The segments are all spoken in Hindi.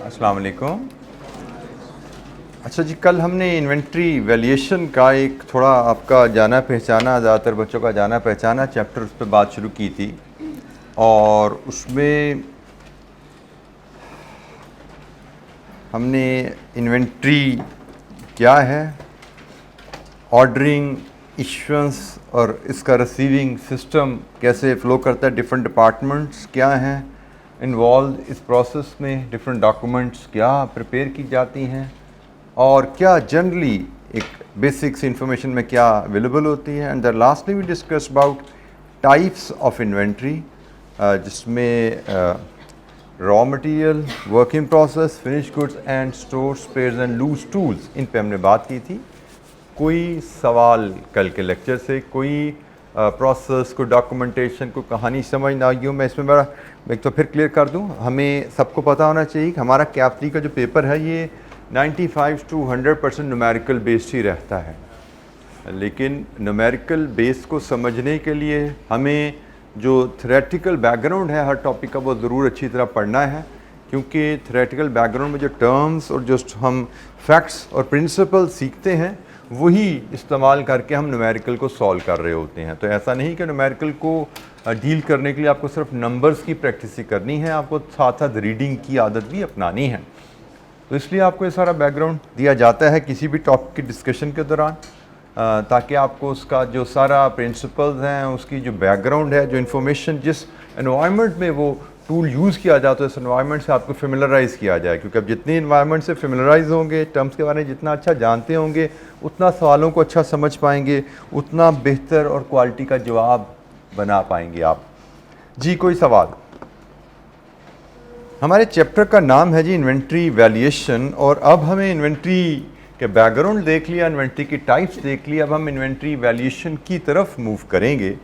अस्सलाम वालेकुम। अच्छा जी, कल हमने इन्वेंट्री वैल्यूएशन का एक थोड़ा आपका जाना पहचाना, ज़्यादातर बच्चों का जाना पहचाना चैप्टर उस पर बात शुरू की थी और उसमें हमने इन्वेंट्री क्या है, ऑर्डरिंग, इश्यूएंस और इसका रिसीविंग सिस्टम कैसे फ़्लो करता है, डिफरेंट डिपार्टमेंट्स क्या हैं इन्वॉल्व इस प्रोसेस में, डिफरेंट डॉक्यूमेंट्स क्या प्रिपेयर की जाती हैं और क्या जनरली एक बेसिक्स इंफॉर्मेशन में क्या अवेलेबल होती है। And the lastly we discuss about types of inventory, जिसमें raw material, work in process, finish goods and store spares and loose tools, इन पे हमने बात की थी। कोई सवाल कल के लेक्चर से, कोई प्रोसेस, कोई डॉक्यूमेंटेशन, कोई कहानी समझ ना आई हो, मैं इसमें बड़ा एक तो फिर क्लियर कर दूं, हमें सबको पता होना चाहिए कि हमारा कैप 3 का जो पेपर है ये 95 to 100% न्यूमेरिकल बेस्ड ही रहता है। लेकिन न्यूमेरिकल बेस को समझने के लिए हमें जो थ्योरेटिकल बैकग्राउंड है हर टॉपिक का वो ज़रूर अच्छी तरह पढ़ना है, क्योंकि थ्योरेटिकल बैकग्राउंड में जो टर्म्स और जो हम फैक्ट्स और प्रिंसिपल सीखते हैं वही इस्तेमाल करके हम न्यूमेरिकल को सॉल्व कर रहे होते हैं। तो ऐसा नहीं कि न्यूमेरिकल को डील करने के लिए आपको सिर्फ नंबर्स की प्रैक्टिस ही करनी है, आपको साथ साथ रीडिंग की आदत भी अपनानी है। तो इसलिए आपको ये सारा बैकग्राउंड दिया जाता है किसी भी टॉपिक की डिस्कशन के दौरान, ताकि आपको उसका जो सारा प्रिंसिपल्स हैं, उसकी जो बैकग्राउंड है, जो इन्फॉर्मेशन जिस एनवायरनमेंट में वो टूल यूज़ किया जाता है उस एनवायरनमेंट से आपको फेमिलराइज़ किया जाए। क्योंकि अब जितनी एनवायरनमेंट से फेमिलराइज होंगे, टर्म्स के बारे में जितना अच्छा जानते होंगे, उतना सवालों को अच्छा समझ पाएंगे, उतना बेहतर और क्वालिटी का जवाब बना पाएंगे आप। जी, कोई सवाल? हमारे चैप्टर का नाम है जी इन्वेंट्री वैल्यूएशन, और अब हमें इन्वेंट्री के बैकग्राउंड देख लिया, इन्वेंट्री की टाइप्स देख लिया, अब हम इन्वेंट्री वैल्यूएशन की तरफ मूव करेंगे।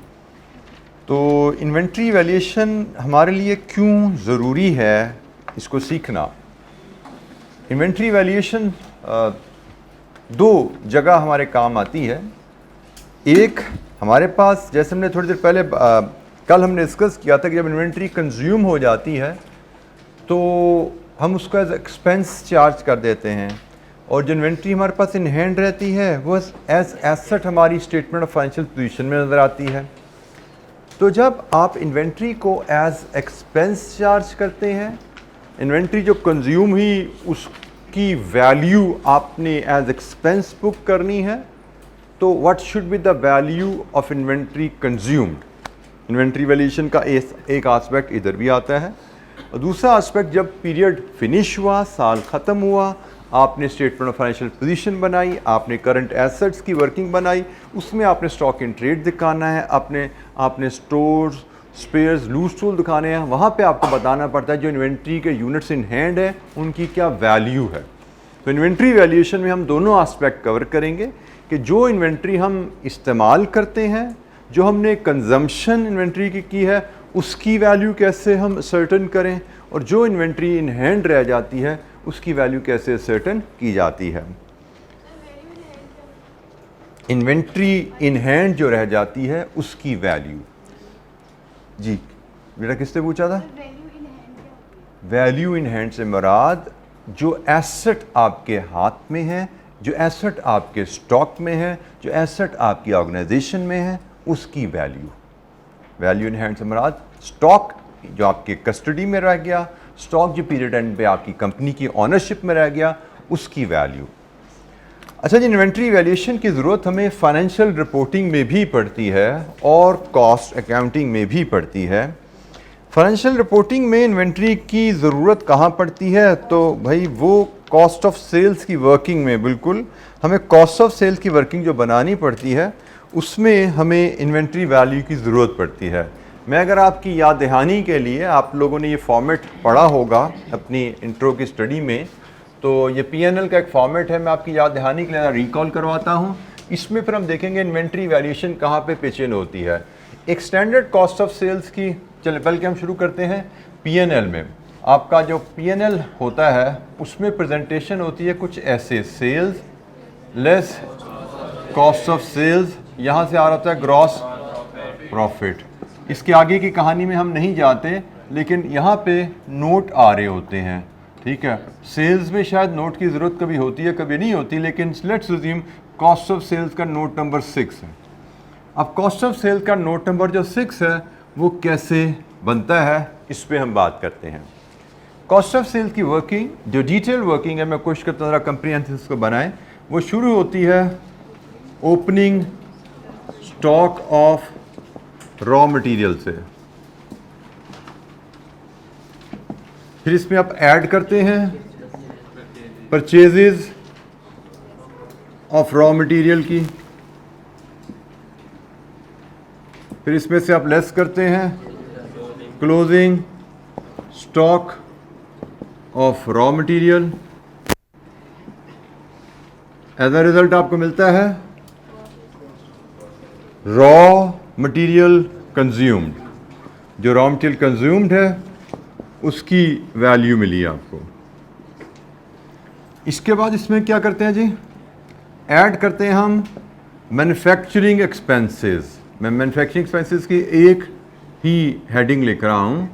तो इन्वेंट्री वैल्यूएशन हमारे लिए क्यों ज़रूरी है इसको सीखना? इन्वेंट्री वैल्यूएशन दो जगह हमारे काम आती है। एक, हमारे पास जैसे हमने थोड़ी देर पहले कल हमने डिस्कस किया था कि जब इन्वेंट्री कंज्यूम हो जाती है तो हम उसको एज एक्सपेंस चार्ज कर देते हैं, और जो इन्वेंट्री हमारे पास इन हैंड रहती है वो एज एसेट हमारी स्टेटमेंट ऑफ फाइनेंशियल पोजीशन में नज़र आती है। तो जब आप इन्वेंट्री को एज एक्सपेंस चार्ज करते हैं, इन्वेंट्री जो कंज्यूम हुई उसकी वैल्यू आपने एज एक्सपेंस बुक करनी है, तो what should be the value of inventory consumed? Inventory valuation का एक एस्पेक्ट इधर भी आता है, और दूसरा एस्पेक्ट जब पीरियड फिनिश हुआ, साल ख़त्म हुआ, आपने स्टेटमेंट ऑफ फाइनेंशियल पोजीशन बनाई, आपने करंट एसेट्स की वर्किंग बनाई, उसमें आपने स्टॉक इन ट्रेड दिखाना है, आपने स्टोर्स, स्पेयर्स, लूज टूल दिखाने हैं, वहाँ पे आपको बताना पड़ता है जो इन्वेंट्री के यूनिट्स इन हैंड है उनकी क्या वैल्यू है। तो इन्वेंट्री वैल्यूएशन में हम दोनों एस्पेक्ट कवर करेंगे कि जो इन्वेंट्री हम इस्तेमाल करते हैं, जो हमने कंजम्पशन इन्वेंट्री की है उसकी वैल्यू कैसे हम सर्टन करें, और जो इन्वेंट्री इन हैंड रह जाती है उसकी वैल्यू कैसे सर्टन की जाती है। इन्वेंट्री इन हैंड जो रह जाती है उसकी वैल्यू, जी बेटा किसने पूछा था? वैल्यू इन हैंड से मुराद जो एसेट आपके हाथ में है, जो एसेट आपके स्टॉक में है, जो एसेट आपकी ऑर्गेनाइजेशन में है, उसकी वैल्यू। वैल्यू इन हैंड से मुराद स्टॉक जो आपके कस्टडी में रह गया, स्टॉक जो पीरियड एंड पे आपकी कंपनी की ऑनरशिप में रह गया, उसकी वैल्यू। अच्छा जी, इन्वेंट्री वैल्यूएशन की ज़रूरत हमें फाइनेंशियल रिपोर्टिंग में भी पड़ती है और कॉस्ट अकाउंटिंग में भी पड़ती है। फाइनेंशियल रिपोर्टिंग में इन्वेंट्री की ज़रूरत कहाँ पड़ती है? तो भाई वो कॉस्ट ऑफ सेल्स की वर्किंग में, बिल्कुल हमें कॉस्ट ऑफ सेल्स की वर्किंग जो बनानी पड़ती है उसमें हमें इन्वेंट्री वैल्यू की ज़रूरत पड़ती है। मैं अगर आपकी याद दहानी के लिए, आप लोगों ने ये फॉर्मेट पढ़ा होगा अपनी इंट्रो की स्टडी में, तो ये पीएनएल का एक फॉर्मेट है, मैं आपकी याद दहानी के लिए रिकॉल करवाता हूँ। इसमें फिर हम देखेंगे इन्वेंट्री वैल्यूएशन कहाँ पे पिच इन होती है। एक स्टैंडर्ड कॉस्ट ऑफ सेल्स की, चले बल्कि हम शुरू करते हैं पीएनएल में। आपका जो पीएनएल होता है उसमें प्रेजेंटेशन होती है कुछ ऐसे, sales less cost of sales, यहाँ से आ रहा होता है ग्रॉस प्रॉफिट। इसके आगे की कहानी में हम नहीं जाते, लेकिन यहाँ पे नोट आ रहे होते हैं। ठीक है, सेल्स में शायद नोट की ज़रूरत कभी होती है कभी नहीं होती, लेकिन let's assume cost of sales का नोट नंबर 6 है। अब कॉस्ट ऑफ सेल्स का नोट नंबर जो 6 है वो कैसे बनता है, इस पे हम बात करते हैं। कॉस्ट ऑफ सेल्स की वर्किंग, जो डिटेल वर्किंग है, मैं कोशिश करता हूँ कंप्रीहेंसिव को बनाएं, वो शुरू होती है opening stock of raw material से। फिर इसमें आप ऐड करते हैं परचेजेस ऑफ रॉ मटेरियल की, फिर इसमें से आप लेस करते हैं closing stock of raw material. As a result आपको मिलता है रॉ मटेरियल कंज्यूम्ड। जो रॉ मटेरियल कंज्यूम्ड है उसकी वैल्यू मिली आपको। इसके बाद इसमें क्या करते हैं जी, ऐड करते हैं हम मैन्युफैक्चरिंग एक्सपेंसेस। मैं मैन्युफैक्चरिंग एक्सपेंसेस की एक ही हेडिंग लिख रहा हूं,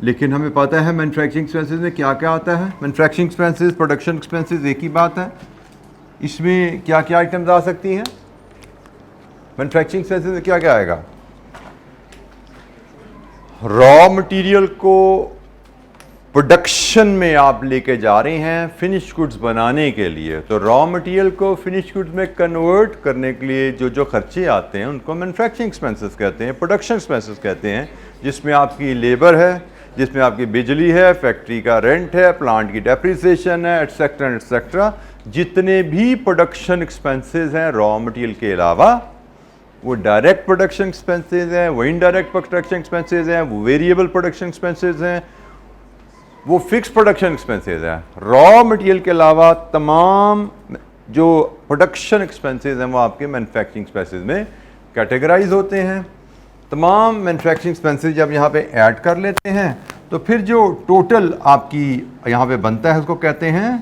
लेकिन हमें पता है मैन्युफैक्चरिंग एक्सपेंसेस में क्या क्या आता है। मैन्युफैक्चरिंग एक्सपेंसेस, प्रोडक्शन एक्सपेंसेस एक ही बात है। इसमें क्या क्या आइटम्स आ सकती हैं? मैन्युफैक्चरिंग एक्सपेंसेस में क्या क्या आएगा? रॉ मटेरियल को प्रोडक्शन में आप लेके जा रहे हैं फिनिश गुड्स बनाने के लिए, तो रॉ मटेरियल को फिनिश गुड्स में कन्वर्ट करने के लिए जो जो खर्चे आते हैं उनको मैन्युफैक्चरिंग एक्सपेंसेस कहते हैं, प्रोडक्शन एक्सपेंसेस कहते हैं, जिसमें आपकी लेबर है, जिसमें आपकी बिजली है, फैक्ट्री का रेंट है, प्लांट की डेप्रिसिएशन है, एटसेट्रा एटसेट्रा। जितने भी प्रोडक्शन एक्सपेंसेस हैं रॉ मटेरियल के अलावा, वो डायरेक्ट प्रोडक्शन एक्सपेंसेस हैं, वो इनडायरेक्ट प्रोडक्शन एक्सपेंसेस हैं, वो वेरिएबल प्रोडक्शन एक्सपेंसेस हैं, वो फिक्स प्रोडक्शन एक्सपेंसेस हैं। रॉ मटेरियल के अलावा तमाम जो प्रोडक्शन एक्सपेंसेस हैं वो आपके मैन्युफैक्चरिंग एक्सपेंसेस में कैटेगराइज होते हैं। तमाम मैन्युफैक्चरिंग एक्सपेंसेस जब यहाँ पे ऐड कर लेते हैं तो फिर जो टोटल आपकी यहाँ पे बनता है उसको कहते हैं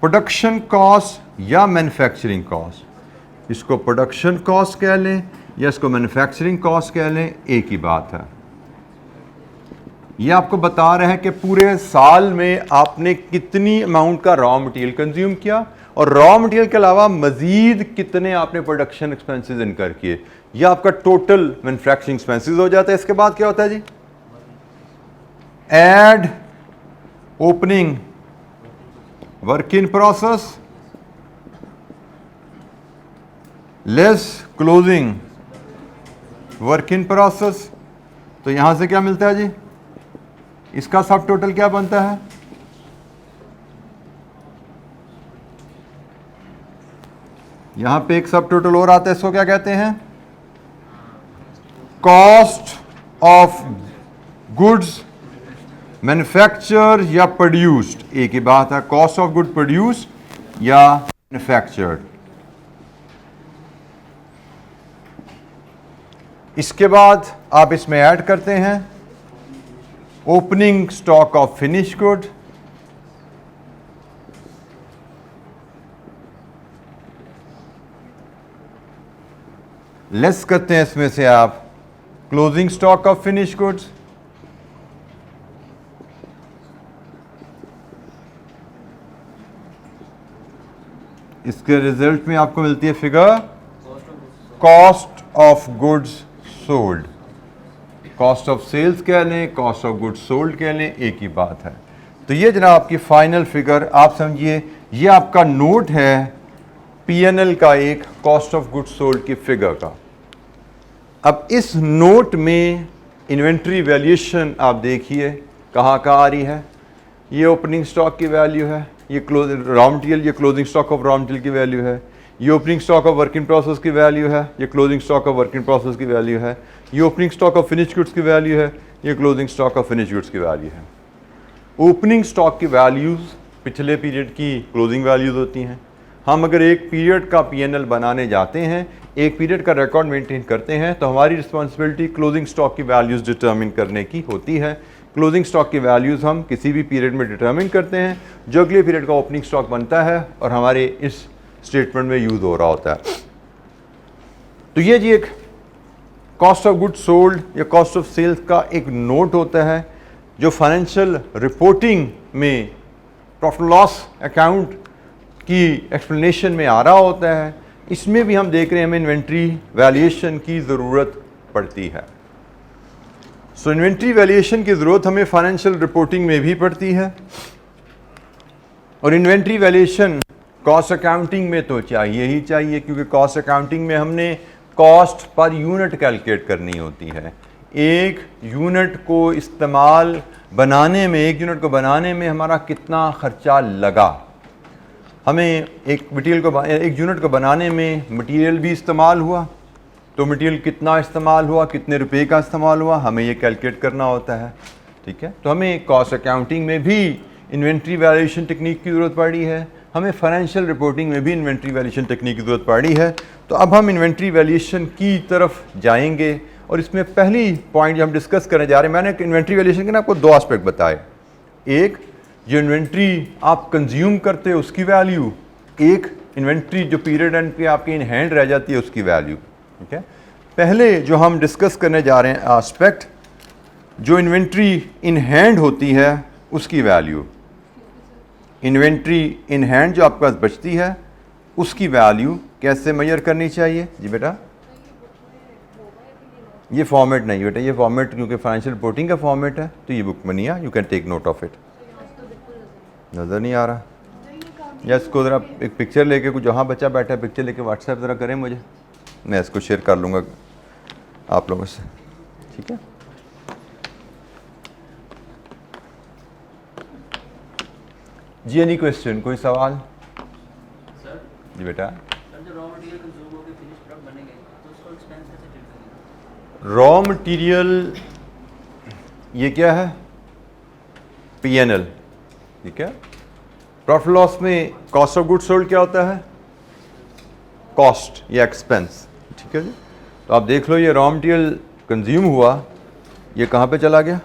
प्रोडक्शन कॉस्ट या मैन्युफैक्चरिंग कॉस्ट। इसको प्रोडक्शन कॉस्ट कह लें या इसको मैन्युफैक्चरिंग कॉस्ट कह लें, एक ही बात है। ये आपको बता रहे हैं कि पूरे साल में आपने कितनी अमाउंट का रॉ मटेरियल कंज्यूम किया और रॉ मटेरियल के अलावा मजीद कितने आपने प्रोडक्शन एक्सपेंसेस इनकर किए। ये आपका टोटल मैन्युफैक्चरिंग एक्सपेंसेस हो जाता है। इसके बाद क्या होता है जी, add opening work in process less closing work in process. तो यहां से क्या मिलता है जी, इसका सब टोटल क्या बनता है? यहां पे एक सब टोटल और आता है, इसको क्या कहते हैं? कॉस्ट ऑफ गुड्स मैन्युफैक्चर या प्रोड्यूस्ड, एक ही बात है। कॉस्ट ऑफ गुड प्रोड्यूस्ड या मैन्युफैक्चर्ड। इसके बाद आप इसमें ऐड करते हैं opening stock of finish good, less करते हैं इसमें से आप closing stock of finish goods, इसके रिजल्ट में आपको मिलती है figure cost of goods sold. Cost of sales कह लें, कॉस्ट ऑफ गुड्स सोल्ड कह लें, एक ही बात है। तो ये जनाब आपकी फाइनल फिगर आप समझिए, ये आपका नोट है पीएनएल का एक कॉस्ट ऑफ गुड्स सोल्ड की फिगर का। अब इस नोट में इन्वेंट्री वैल्यूएशन आप देखिए कहाँ कहाँ आ रही है। ये ओपनिंग स्टॉक की वैल्यू है, ये रॉ मटेरियल, ये closing stock of raw material की वैल्यू है, ये opening stock of work in process की वैल्यू है, ये closing stock of work in process की वैल्यू है, ये opening stock of finish goods की वैल्यू है, ये closing stock of finish goods की वैल्यू है। ओपनिंग स्टॉक की वैल्यूज़ पिछले पीरियड की क्लोजिंग वैल्यूज़ होती हैं। हम अगर एक पीरियड का पीएनएल बनाने जाते हैं, एक पीरियड का रिकॉर्ड मेंटेन करते हैं, तो हमारी रिस्पॉन्सिबिलिटी क्लोजिंग स्टॉक की वैल्यूज़ डिटर्मिन करने की होती है। क्लोजिंग स्टॉक की वैल्यूज़ हम किसी भी पीरियड में डिटर्मिन करते हैं जो अगले पीरियड का ओपनिंग स्टॉक बनता है और हमारे इस स्टेटमेंट में यूज़ हो रहा होता है। तो ये जी एक कॉस्ट ऑफ गुड्स सोल्ड या कॉस्ट ऑफ सेल्स का एक नोट होता है जो फाइनेंशियल रिपोर्टिंग में प्रॉफिट लॉस अकाउंट की एक्सप्लेनेशन में आ रहा होता है, इसमें भी हम देख रहे हैं हमें इन्वेंट्री वैल्यूएशन की ज़रूरत पड़ती है। सो इन्वेंट्री वैल्यूएशन की ज़रूरत हमें फाइनेंशियल रिपोर्टिंग में भी पड़ती है, और इन्वेंट्री वैल्यूएशन कॉस्ट अकाउंटिंग में तो चाहिए ही चाहिए, क्योंकि कॉस्ट अकाउंटिंग में हमने कॉस्ट पर यूनिट कैलकुलेट करनी होती है। एक यूनिट को इस्तेमाल बनाने में, एक यूनिट को बनाने में हमारा कितना खर्चा लगा, हमें एक यूनिट को बनाने में मटेरियल भी इस्तेमाल हुआ, तो मटेरियल कितना इस्तेमाल हुआ, कितने रुपए का इस्तेमाल हुआ, हमें ये कैलकुलेट करना होता है। ठीक है, तो हमें कॉस्ट अकाउंटिंग में भी इन्वेंट्री वैल्यूएशन टेक्निक की ज़रूरत पड़ी है, हमें फाइनेंशियल रिपोर्टिंग में भी इन्वेंट्री वैल्यूएशन टेक्निक की ज़रूरत पड़ी है। तो अब हम इन्वेंट्री वैल्यूएशन की तरफ जाएंगे, और इसमें पहली पॉइंट जो हम डिस्कस करने जा रहे हैं, मैंने इन्वेंट्री वैल्यूएशन के ना आपको दो एस्पेक्ट बताए, एक जो इन्वेंट्री आप कंज्यूम करते हो उसकी वैल्यू, एक इन्वेंट्री जो पीरियड एंड पे आपकी इन हैंड रह जाती है उसकी वैल्यू। ठीक है, पहले जो हम डिस्कस करने जा रहे हैं एस्पेक्ट, जो इन्वेंट्री इन हैंड होती है उसकी वैल्यू, इन्वेंट्री इन हैंड जो आपके पास बचती है उसकी वैल्यू कैसे मेजर करनी चाहिए। जी बेटा, ये फॉर्मेट नहीं बेटा, ये फॉर्मेट क्योंकि फाइनेंशियल रिपोर्टिंग का फॉर्मेट है, तो ये बुक में नहीं है, you can take note of it. नज़र नहीं आ रहा या इसको ज़रा एक पिक्चर लेके, कुछ जहाँ बच्चा बैठा है पिक्चर लेके व्हाट्सएप ज़रा करें मुझे, मैं इसको शेयर कर लूँगा आप लोगों से। ठीक है, जी एनी क्वेश्चन, कोई सवाल? सर जी बेटा, जो रॉ मटेरियल कंज्यूम होकर फिनिश प्रोडक्ट बनेंगे तो उसको एक्सपेंस कैसे ट्रीट करेंगे? रॉ मटेरियल ये क्या है? P&L। ठीक है, प्रॉफिट लॉस में कॉस्ट ऑफ गुड्स सोल्ड क्या होता है? कॉस्ट या एक्सपेंस। ठीक है जी, तो आप देख लो ये रॉ मटेरियल कंज्यूम हुआ, ये कहाँ पे चला गया?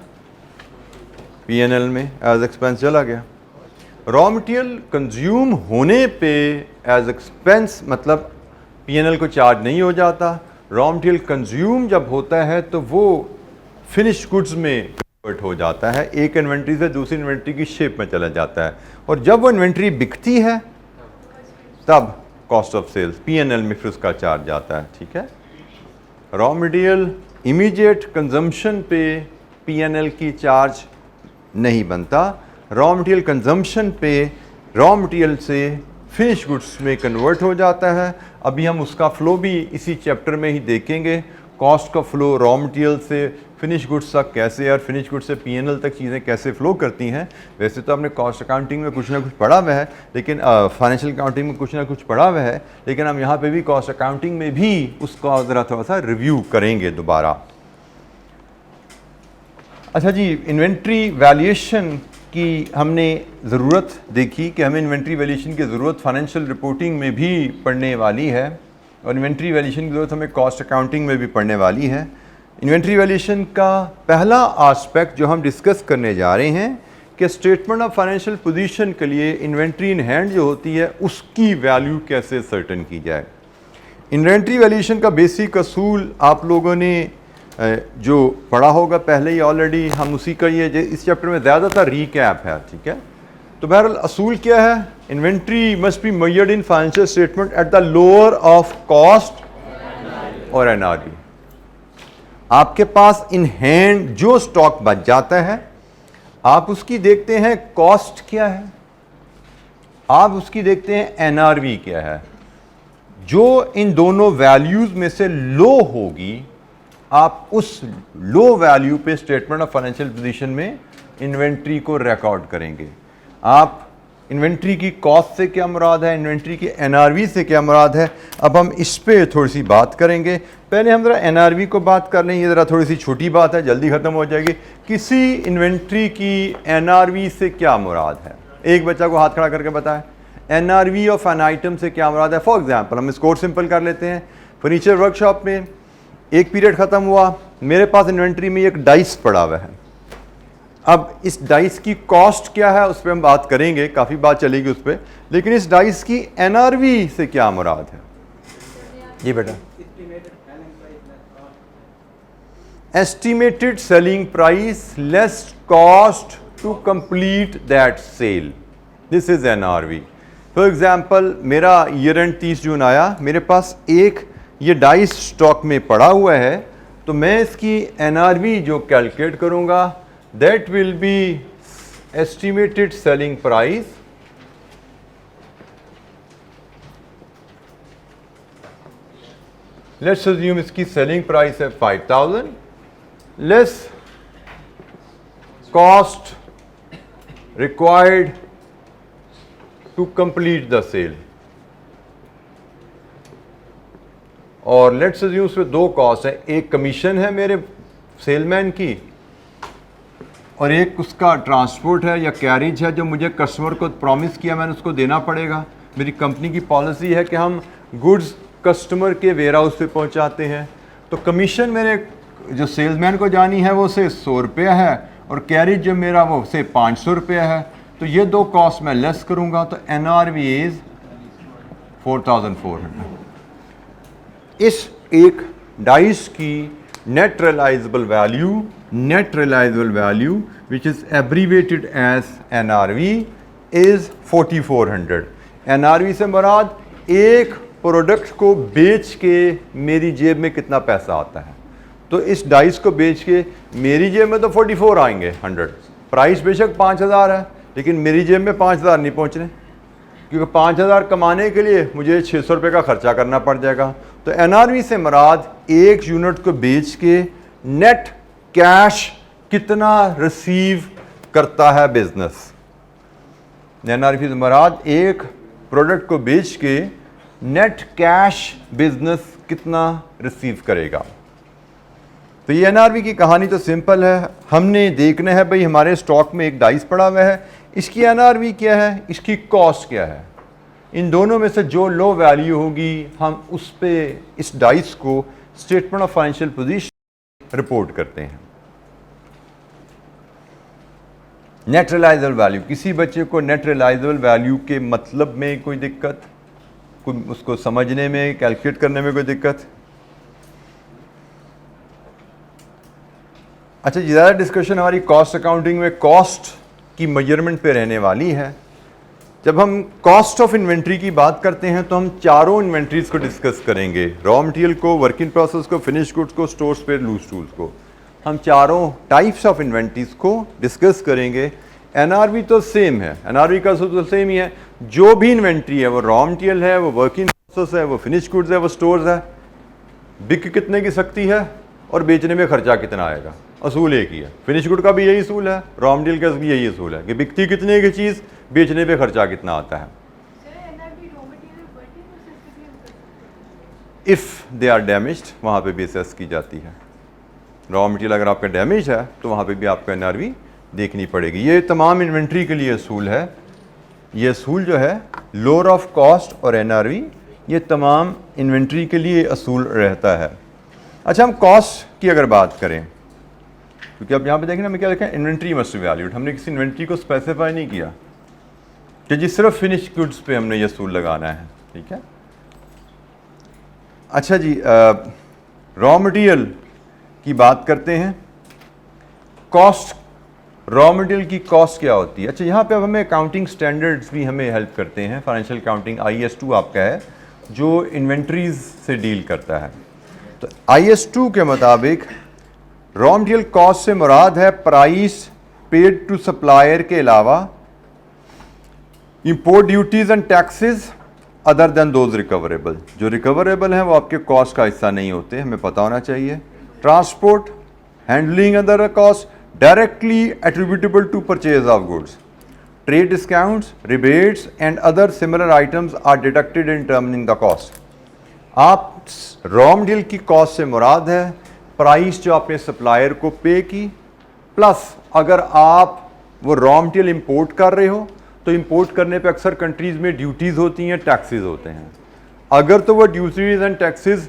P&L में एज एक्सपेंस चला गया। रॉ मटेरियल कंज्यूम होने पे एज एक्सपेंस मतलब P&L को चार्ज नहीं हो जाता। रॉ मटेरियल कंज्यूम जब होता है तो वो फिनिश गुड्स में कन्वर्ट हो जाता है, एक इन्वेंट्री से दूसरी इन्वेंट्री की शेप में चला जाता है, और जब वो इन्वेंट्री बिकती है तब कॉस्ट ऑफ सेल्स P&L में फिर उसका चार्ज आता है। ठीक है, रॉ मटेरियल इमीडिएट कंजम्पशन पे P&L की चार्ज नहीं बनता, रॉ मटेरियल कंजम्पशन पे रॉ मटेरियल से फिनिश गुड्स में कन्वर्ट हो जाता है। अभी हम उसका फ्लो भी इसी चैप्टर में ही देखेंगे, कॉस्ट का फ्लो रॉ मटेरियल से फिनिश गुड्स तक कैसे, और फिनिश गुड्स से P&L तक चीज़ें कैसे फ्लो करती हैं। वैसे तो आपने कॉस्ट अकाउंटिंग में कुछ ना कुछ पढ़ा हुआ है, लेकिन फाइनेंशियल अकाउंटिंग में कुछ ना कुछ पढ़ा हुआ है, लेकिन हम यहाँ पे भी कॉस्ट अकाउंटिंग में भी उसका ज़रा थोड़ा सा रिव्यू करेंगे दोबारा। अच्छा जी, इन्वेंट्री वैल्यूएशन की हमने ज़रूरत देखी कि हमें इन्वेंट्री वैल्यूएशन की ज़रूरत फाइनेंशियल रिपोर्टिंग में भी पड़ने वाली है, और इन्वेंट्री वैल्यूएशन की ज़रूरत हमें कॉस्ट अकाउंटिंग में भी पड़ने वाली है। इन्वेंट्री वैल्यूएशन का पहला एस्पेक्ट जो हम डिस्कस करने जा रहे हैं कि स्टेटमेंट ऑफ फाइनेंशियल पोजीशन के लिए इन्वेंट्री इन हैंड जो होती है उसकी वैल्यू कैसे सर्टेन की जाए। इन्वेंट्री वैल्यूएशन का बेसिक असूल आप लोगों ने जो पढ़ा होगा पहले ही ऑलरेडी, हम उसी का ये इस चैप्टर में ज़्यादातर रीकैप है। ठीक है, तो बहरहाल असूल क्या है? Inventory must be measured in financial statement at the lower of cost और NRV। आपके पास इन हैंड जो स्टॉक बच जाता है आप उसकी देखते हैं कॉस्ट क्या है, आप उसकी देखते हैं NRV क्या है। जो इन दोनों वैल्यूज में से लो होगी आप उस लो वैल्यू पे स्टेटमेंट ऑफ फाइनेंशियल पोजीशन में इन्वेंट्री को रिकॉर्ड करेंगे। आप इन्वेंट्री की कॉस्ट से क्या मुराद है, इन्वेंट्री की NRV से क्या मुराद है, अब हम इस पे थोड़ी सी बात करेंगे। पहले हम ज़रा NRV को बात कर लें, ये ज़रा थोड़ी सी छोटी बात है, जल्दी ख़त्म हो जाएगी। किसी इन्वेंट्री की NRV से क्या मुराद है? एक बच्चा को हाथ खड़ा करके बताएं, NRV ऑफ एन आइटम से क्या मुराद है। फॉर एग्जाम्पल हम इसको और सिंपल कर लेते हैं। फर्नीचर वर्कशॉप में एक पीरियड ख़त्म हुआ, मेरे पास इन्वेंट्री में एक डाइस पड़ा हुआ है। अब इस डाइस की कॉस्ट क्या है उस पर हम बात करेंगे, काफ़ी बात चलेगी उस पर, लेकिन इस डाइस की NRV से क्या मुराद है? जी बेटा, estimated selling price less cost to complete that sale. This is NRV. For example, मेरा ईयर एंड 30 जून आया, मेरे पास एक ये डाइस स्टॉक में पड़ा हुआ है, तो मैं इसकी NRV जो कैलकुलेट करूंगा, that will be estimated selling price let's assume इसकी सेलिंग प्राइस है 5000 less cost required to complete the sale, और लेट्स अज्यूम उसमें दो कॉस्ट है, एक कमीशन है मेरे सेलमैन की और एक उसका ट्रांसपोर्ट है या कैरेज है जो मुझे कस्टमर को प्रॉमिस किया मैंने उसको देना पड़ेगा। मेरी कंपनी की पॉलिसी है कि हम गुड्स कस्टमर के वेयर हाउस पे पहुंचाते हैं, तो कमीशन मेरे जो सेल्समैन को जानी है वो से 100 रुपया है और कैरेज जो मेरा वो से 500 रुपया है, तो ये दो कॉस्ट मैं लेस करूंगा, तो NRV इज 4400। इस एक डाइस की net realisable value which is abbreviated as NRV is 4400। NRV से मुराद एक प्रोडक्ट को बेच के मेरी जेब में कितना पैसा आता है, तो इस डाइस को बेच के मेरी जेब में तो 44 आएंगे 100, प्राइस बेशक 5000 है लेकिन मेरी जेब में 5000 नहीं पहुंच रहे, क्योंकि 5000 कमाने के लिए मुझे 600 रुपये का खर्चा करना पड़ जाएगा। तो NRV से मुराद एक यूनिट को बेच के नेट कैश कितना रिसीव करता है बिजनेस। NRV से मुराद एक प्रोडक्ट को बेच के नेट कैश बिजनेस कितना रिसीव करेगा। तो ये NRV की कहानी तो सिंपल है, हमने देखना है भाई हमारे स्टॉक में एक डाइस पड़ा हुआ है, इसकी NRV क्या है, इसकी कॉस्ट क्या है, इन दोनों में से जो लो वैल्यू होगी हम उस पे इस डाइस को statement of financial position report करते हैं। नेट रियलाइजेबल वैल्यू, किसी बच्चे को नेट रियलाइजेबल वैल्यू के मतलब में कोई दिक्कत, कोई उसको समझने में कैलकुलेट करने में कोई दिक्कत? अच्छा जी, ज़्यादा डिस्कशन हमारी कॉस्ट अकाउंटिंग में कॉस्ट की मेजरमेंट पे रहने वाली है। जब हम कॉस्ट ऑफ इन्वेंट्री की बात करते हैं तो हम चारों इन्वेंट्रीज को डिस्कस करेंगे, रॉ मटेरियल को, वर्क इन प्रोसेस को, फिनिश गुड्स को, स्टोर स्पेयर, लूज टूल्स को। हम चारों टाइप्स ऑफ इन्वेंट्रीज को डिस्कस करेंगे। NRV तो सेम है, NRV का तो सेम ही है, जो भी इन्वेंट्री है वो रॉ मटेरियल है, वो वर्क इन प्रोसेस है, वो फिनिश गुड्स है, वो स्टोर्स है, बिक कितने की सकती है और बेचने में खर्चा कितना आएगा, असूल एक ही है। फिनिश गुड का भी यही असूल है, रॉ मटेरियल का भी यही असूल है कि बिकती कितने की चीज़, बेचने पे खर्चा कितना आता है। इफ़ दे आर डैमेज्ड वहाँ पे भी असेस की जाती है। रॉ मटेरियल अगर आपका डैमेज है तो वहाँ पे भी आपको NRV देखनी पड़ेगी। ये तमाम इन्वेंट्री के लिए असूल है। ये असूल जो है लोअर ऑफ कॉस्ट और NRV, ये तमाम इन्वेंट्री के लिए असूल रहता है। अच्छा, हम कॉस्ट की अगर बात करें, क्योंकि अब यहाँ पे देखें ना, मैं क्या लिखा है, इन्वेंट्री मस्ट बी वैल्यूड। हमने किसी इन्वेंट्री को स्पेसिफाई नहीं किया कि जी सिर्फ फिनिश गुड्स पे हमने ये असूल लगाना है, ठीक है। अच्छा जी, रॉ मटेरियल की बात करते हैं। कॉस्ट, रॉ मटेरियल की कॉस्ट क्या होती है? अच्छा, यहाँ पे अब हमें अकाउंटिंग स्टैंडर्ड्स भी हमें हेल्प करते हैं। फाइनेंशियल अकाउंटिंग IS2 आपका है जो इन्वेंट्रीज से डील करता है। तो IS2 के मुताबिक रॉ मटेरियल कॉस्ट से मुराद है प्राइस पेड टू सप्लायर के अलावा import duties and taxes other than those recoverable. जो रिकवरेबल हैं वो आपके कॉस्ट का हिस्सा नहीं होते, हमें पता होना चाहिए। Transport, handling other cost directly attributable to purchase of goods. Trade discounts, rebates and other similar items are deducted in determining the cost. आप रॉ मटेरियल की कॉस्ट से मुराद है प्राइस जो आपने सप्लायर को पे की, प्लस अगर आप वो रॉ मटेरियल इंपोर्ट कर रहे हो तो इंपोर्ट करने पे अक्सर कंट्रीज में ड्यूटीज़ होती हैं, टैक्सेस होते हैं। अगर तो वो ड्यूटीज़ एंड टैक्सेस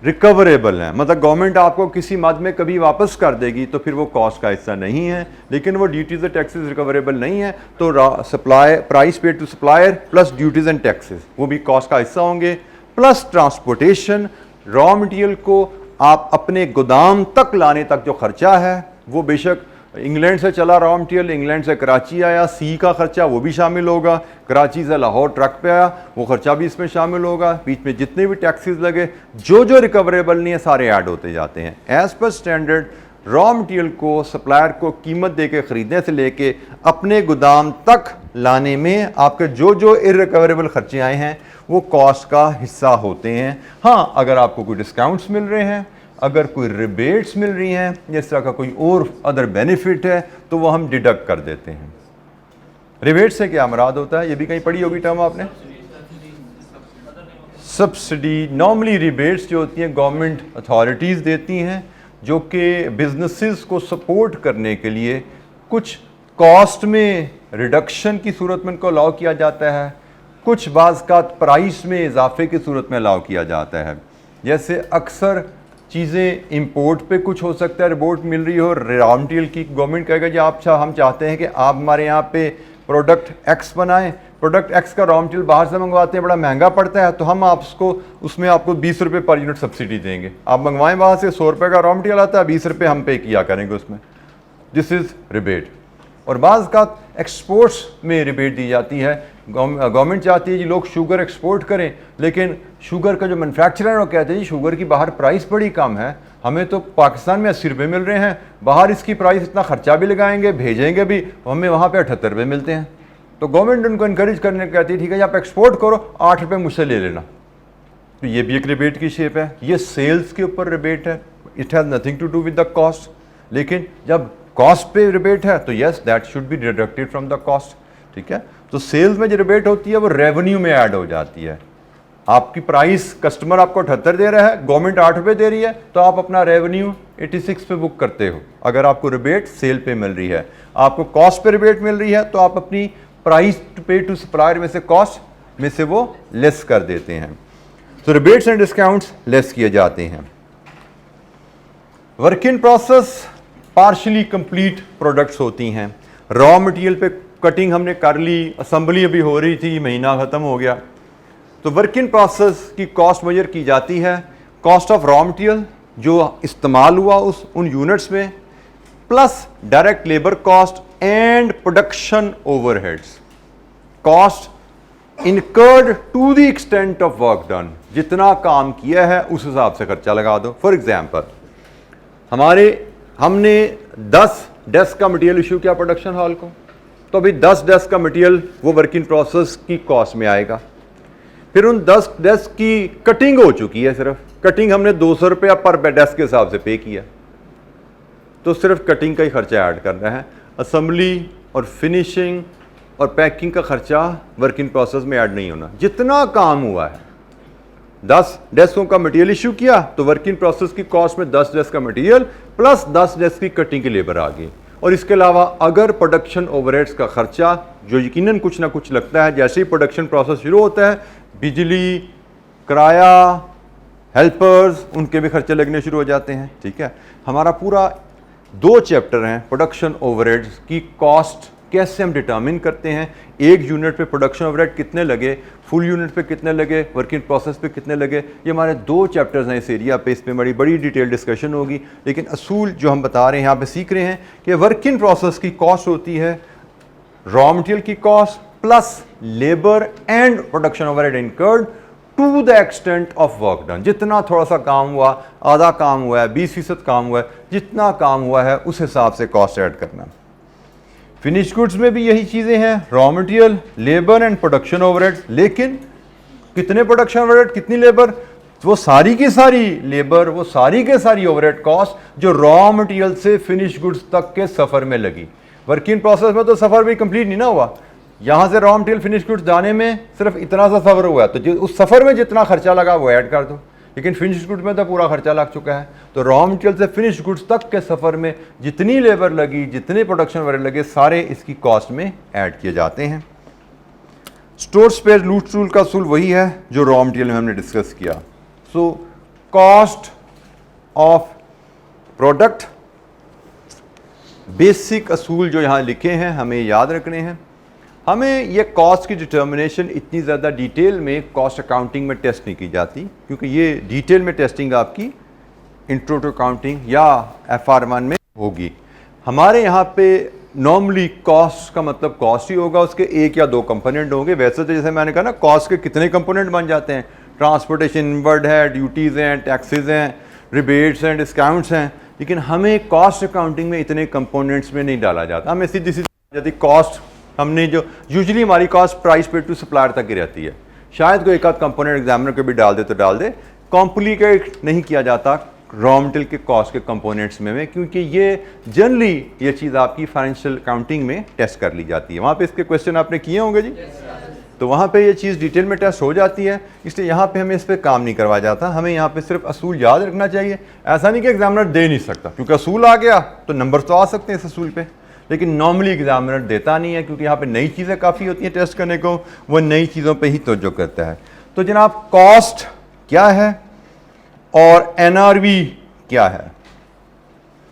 रिकवरेबल हैं, मतलब गवर्नमेंट आपको किसी मद में कभी वापस कर देगी, तो फिर वो कॉस्ट का हिस्सा नहीं है। लेकिन वो ड्यूटीज़ एंड टैक्सेस रिकवरेबल नहीं है तो supply price paid to supplier plus duties and taxes वो भी कॉस्ट का हिस्सा होंगे, प्लस ट्रांसपोर्टेशन, रॉ मटेरियल को आप अपने गोदाम तक लाने तक जो खर्चा है वो बेशक इंग्लैंड से चला रॉ मटेरियल, इंग्लैंड से कराची आया, सी का खर्चा वो भी शामिल होगा, कराची से लाहौर ट्रक पे आया वो खर्चा भी इसमें शामिल होगा, बीच में जितने भी टैक्सेस लगे जो रिकवरेबल नहीं है सारे ऐड होते जाते हैं। As per standard raw material को सप्लायर को कीमत दे के ख़रीदने से लेके अपने गोदाम तक लाने में आपके जो इररिकवरेबल खर्चे आए हैं वो कॉस्ट का हिस्सा होते हैं। हाँ, अगर आपको कोई डिस्काउंट्स मिल रहे हैं, अगर कोई रिबेट्स मिल रही हैं, जिस तरह का कोई और अदर बेनिफिट है तो वो हम डिडक्ट कर देते हैं। रिबेट से क्या मुराद होता है, ये भी कहीं पढ़ी होगी टर्म आपने, सब्सिडी। नॉर्मली रिबेट्स जो होती हैं गवर्नमेंट अथॉरिटीज़ देती हैं जो कि बिजनेसेस को सपोर्ट करने के लिए कुछ कॉस्ट में रिडक्शन की सूरत में इनको अलाउ किया जाता है, कुछ बाज़ का प्राइस में इजाफे की सूरत में अलाउ किया जाता है। जैसे अक्सर चीज़ें इंपोर्ट पे कुछ हो सकता है, रिपोर्ट मिल रही हो रॉ मटेरियल की, गवर्नमेंट कहेगा जी हम चाहते हैं कि आप हमारे यहाँ पे प्रोडक्ट एक्स बनाएं, प्रोडक्ट एक्स का रॉ मटेरियल बाहर से मंगवाते हैं, बड़ा महंगा पड़ता है, तो हम आपको उसमें आपको 20 रुपये पर यूनिट सब्सिडी देंगे। आप मंगवाएं वहाँ से, 100 रुपये का रॉ मटेरियल आता है, 20 रुपये हम पे किया करेंगे उसमें। This is rebate. और बाज़ का एक्सपोर्ट्स में रिबेट दी जाती है, गवर्नमेंट चाहती है जी लोग शुगर एक्सपोर्ट करें, लेकिन शुगर का जो मैन्युफैक्चरर है वो कहते हैं जी शुगर की बाहर प्राइस बड़ी कम है, हमें तो पाकिस्तान में 80 रुपये मिल रहे हैं, बाहर इसकी प्राइस इतना खर्चा भी लगाएंगे भेजेंगे भी, हमें वहाँ पे 78 रुपये मिलते हैं। तो गवर्नमेंट उनको इनकरेज करने कहती है ठीक है आप एक्सपोर्ट करो, 8 रुपये मुझसे ले लेना। तो ये भी एक रिबेट की शेप है, ये सेल्स के ऊपर रिबेट है, it has nothing to do with the cost. लेकिन जब कॉस्ट पे रिबेट है तो yes that should be deducted from the cost, ठीक है। तो सेल्स में जो रिबेट होती है वो रेवेन्यू में ऐड हो जाती है। आपकी प्राइस कस्टमर आपको 78 दे रहा है, गवर्नमेंट 8 रुपये दे रही है, तो आप अपना रेवेन्यू 86 पे बुक करते हो। अगर आपको रिबेट सेल पे मिल रही है, आपको कॉस्ट पे रिबेट मिल रही है, तो आप अपनी प्राइस टू पे टू सप्लायर में से कॉस्ट में से वो लेस कर देते हैं। तो रिबेट्स एंड डिस्काउंट्स लेस किए जाते हैं। Work in process partially complete products होती हैं। रॉ मटेरियल पे कटिंग हमने कर ली, असेंबली अभी हो रही थी, महीना ख़त्म हो गया, तो वर्क इन प्रोसेस की कॉस्ट मेजर की जाती है कॉस्ट ऑफ रॉ मटेरियल जो इस्तेमाल हुआ उन यूनिट्स में, plus direct labour cost and production overheads. Cost incurred to the extent of work done, जितना काम किया है उस हिसाब से खर्चा लगा दो। फॉर एग्जाम्पल हमने 10 डेस्क का मटेरियल इशू किया प्रोडक्शन हॉल को, तो अभी 10 डेस्क का मटेरियल वो वर्क इन प्रोसेस की कॉस्ट में आएगा। फिर उन 10 डेस्क की कटिंग हो चुकी है, सिर्फ कटिंग हमने 200 रुपया पर डेस्क के हिसाब से पे किया, तो सिर्फ कटिंग का ही खर्चा ऐड करना है। असेंबली और फिनिशिंग और पैकिंग का खर्चा वर्क इन प्रोसेस में ऐड नहीं होना। जितना काम हुआ है, 10 डेस्कों का मटेरियल इशू किया तो वर्क इन प्रोसेस की कॉस्ट में 10 डेस्क का मटेरियल प्लस 10 डेस्क की कटिंग की लेबर आ गई। और इसके अलावा अगर प्रोडक्शन ओवरहेड्स का खर्चा जो यकीनन कुछ ना कुछ लगता है, जैसे ही प्रोडक्शन प्रोसेस शुरू होता है, बिजली, किराया, हेल्पर्स, उनके भी खर्चे लगने शुरू हो जाते हैं, ठीक है। हमारा पूरा 2 चैप्टर हैं प्रोडक्शन ओवरहेड्स की कॉस्ट कैसे हम डिटर्मिन करते हैं, एक यूनिट पे प्रोडक्शन ओवरहेड कितने लगे, फुल यूनिट पे कितने लगे, वर्क इन प्रोसेस पे कितने लगे, ये हमारे 2 चैप्टर्स हैं इस एरिया पे। इस पर बड़ी डिटेल डिस्कशन होगी, लेकिन असूल जो हम बता रहे हैं यहाँ पे सीख रहे हैं कि वर्क इन प्रोसेस की कॉस्ट होती है रॉ मटेरियल की cost plus labour and production overhead incurred to the extent of work done. जितना थोड़ा सा काम हुआ, आधा काम हुआ है, 20% काम हुआ है, जितना काम हुआ है उस हिसाब से कॉस्ट ऐड करना। फिनिश गुड्स में भी यही चीज़ें हैं, raw material, labour and production overhead. लेकिन कितने प्रोडक्शन ओवरहेड, कितनी लेबर, वो सारी की सारी लेबर, वो सारी के सारी ओवरहेड कॉस्ट जो रॉ मटेरियल से फिनिश गुड्स तक के सफ़र में लगी। वर्क इन प्रोसेस में तो सफ़र भी कंप्लीट नहीं ना हुआ, यहाँ से रॉ मटेरियल फिनिश गुड्स जाने में सिर्फ इतना सा सफ़र हुआ, तो उस सफ़र में जितना खर्चा लगा वो ऐड कर दो। लेकिन फिनिश गुड्स में तो पूरा खर्चा लग चुका है, तो रॉ मटेरियल से फिनिश गुड्स तक के सफ़र में जितनी लेबर लगी, जितने प्रोडक्शन वगैरह लगे, सारे इसकी कॉस्ट में ऐड किए जाते हैं। स्टोर स्पेयर लूट टूल का असूल वही है जो रॉ मटेरियल में हमने डिस्कस किया। So cost of product, basic असूल जो यहाँ लिखे हैं हमें याद रखने हैं। हमें ये कॉस्ट की डिटर्मिनेशन इतनी ज़्यादा डिटेल में कॉस्ट अकाउंटिंग में टेस्ट नहीं की जाती, क्योंकि ये डिटेल में टेस्टिंग आपकी इंट्रो टू अकाउंटिंग या FR1 में होगी। हमारे यहाँ पे नॉर्मली कॉस्ट का मतलब कॉस्ट ही होगा, उसके एक या दो कंपोनेंट होंगे। वैसे तो जैसे मैंने कहा ना, कॉस्ट के कितने कंपोनेंट बन जाते हैं, ट्रांसपोर्टेशन इनवर्ड है, ड्यूटीज़ हैं, टैक्सेस हैं, रिबेट्स हैं, डिस्काउंट्स हैं, लेकिन हमें कॉस्ट अकाउंटिंग में इतने कंपोनेंट्स में नहीं डाला जाता। हमें सीधी जाती कॉस्ट, हमने जो यूजुअली हमारी कॉस्ट प्राइस पे टू सप्लायर तक ही रहती है, शायद कोई एक आध कंपोनेंट एग्जामिनर को भी डाल दे तो डाल दे, कॉम्प्लिकेट नहीं किया जाता रॉ मटेरियल के कॉस्ट के कंपोनेंट्स में, क्योंकि ये जनरली ये चीज़ आपकी फाइनेंशियल अकाउंटिंग में टेस्ट कर ली जाती है। वहाँ पे इसके क्वेश्चन आपने किए होंगे जी, तो वहाँ पे ये चीज़ डिटेल में टेस्ट हो जाती है, इसलिए यहाँ पे हमें इस पर काम नहीं करवाया जाता। हमें यहाँ पे सिर्फ असूल याद रखना चाहिए। ऐसा नहीं कि एग्जामिनर दे नहीं सकता, क्योंकि असूल आ गया तो नंबर तो आ सकते हैं इस असूल पे, लेकिन नॉर्मली एग्जामिनर देता नहीं है, क्योंकि यहाँ पे नई चीज़ें काफ़ी होती हैं टेस्ट करने को, वो नई चीज़ों पे ही तवज्जो करता है। तो जनाब कॉस्ट क्या है और NRV क्या है?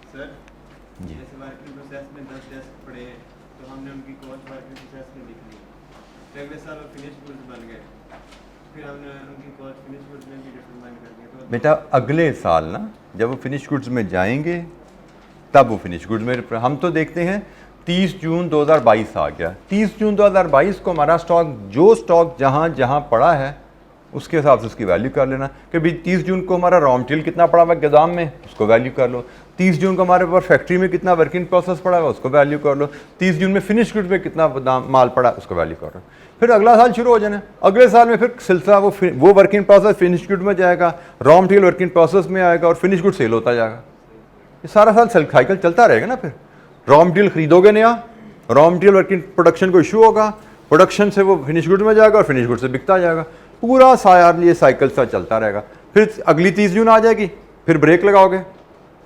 सर जैसे वर्किंग प्रोसेस में 10 डेस्क पड़े हैं, तो हमने उनकी कॉस्ट वर्किंग प्रोसेस में लिख ली। अगले साल वो फिनिश गुड्स बन गए, फिर हमने उनकी कॉस्ट फिनिश गुड्स में भी डिटरमाइन कर दी। तो बेटा अगले साल ना, जब वो फिनिश गुड्स में जाएंगे तब वो फिनिश गुड्स में, हम तो देखते हैं 30 जून 2022 आ गया, 30 जून 2022 को हमारा स्टॉक, जो स्टॉक जहाँ जहाँ पड़ा है उसके हिसाब से उसकी वैल्यू कर लेना कि भाई 30 जून को हमारा रॉ मटेरियल कितना पड़ा हुआ है गोदाम में, उसको वैल्यू कर लो। 30 जून को हमारे पास फैक्ट्री में कितना वर्क इन प्रोसेस पड़ा हुआ है, उसको वैल्यू कर लो। 30 जून में फिनिश गुड्स में कितना माल पड़ा, उसको वैल्यू कर लो। फिर अगला साल शुरू हो जाना, अगले साल में फिर सिलसिला वो work in process finish good में जाएगा, raw material work in process में आएगा और फिनिश गुड सेल होता जाएगा। ये सारा साल साइकिल चलता रहेगा ना। फिर रॉ मटेरियल खरीदोगे नया, raw material work in production को इशू होगा, प्रोडक्शन से वो फिनिश गुड में जाएगा और फिनिश गुड से बिकता जाएगा, पूरा साल ये साइकिल सा चलता रहेगा। फिर अगली 30 जून आ जाएगी, फिर ब्रेक लगाओगे,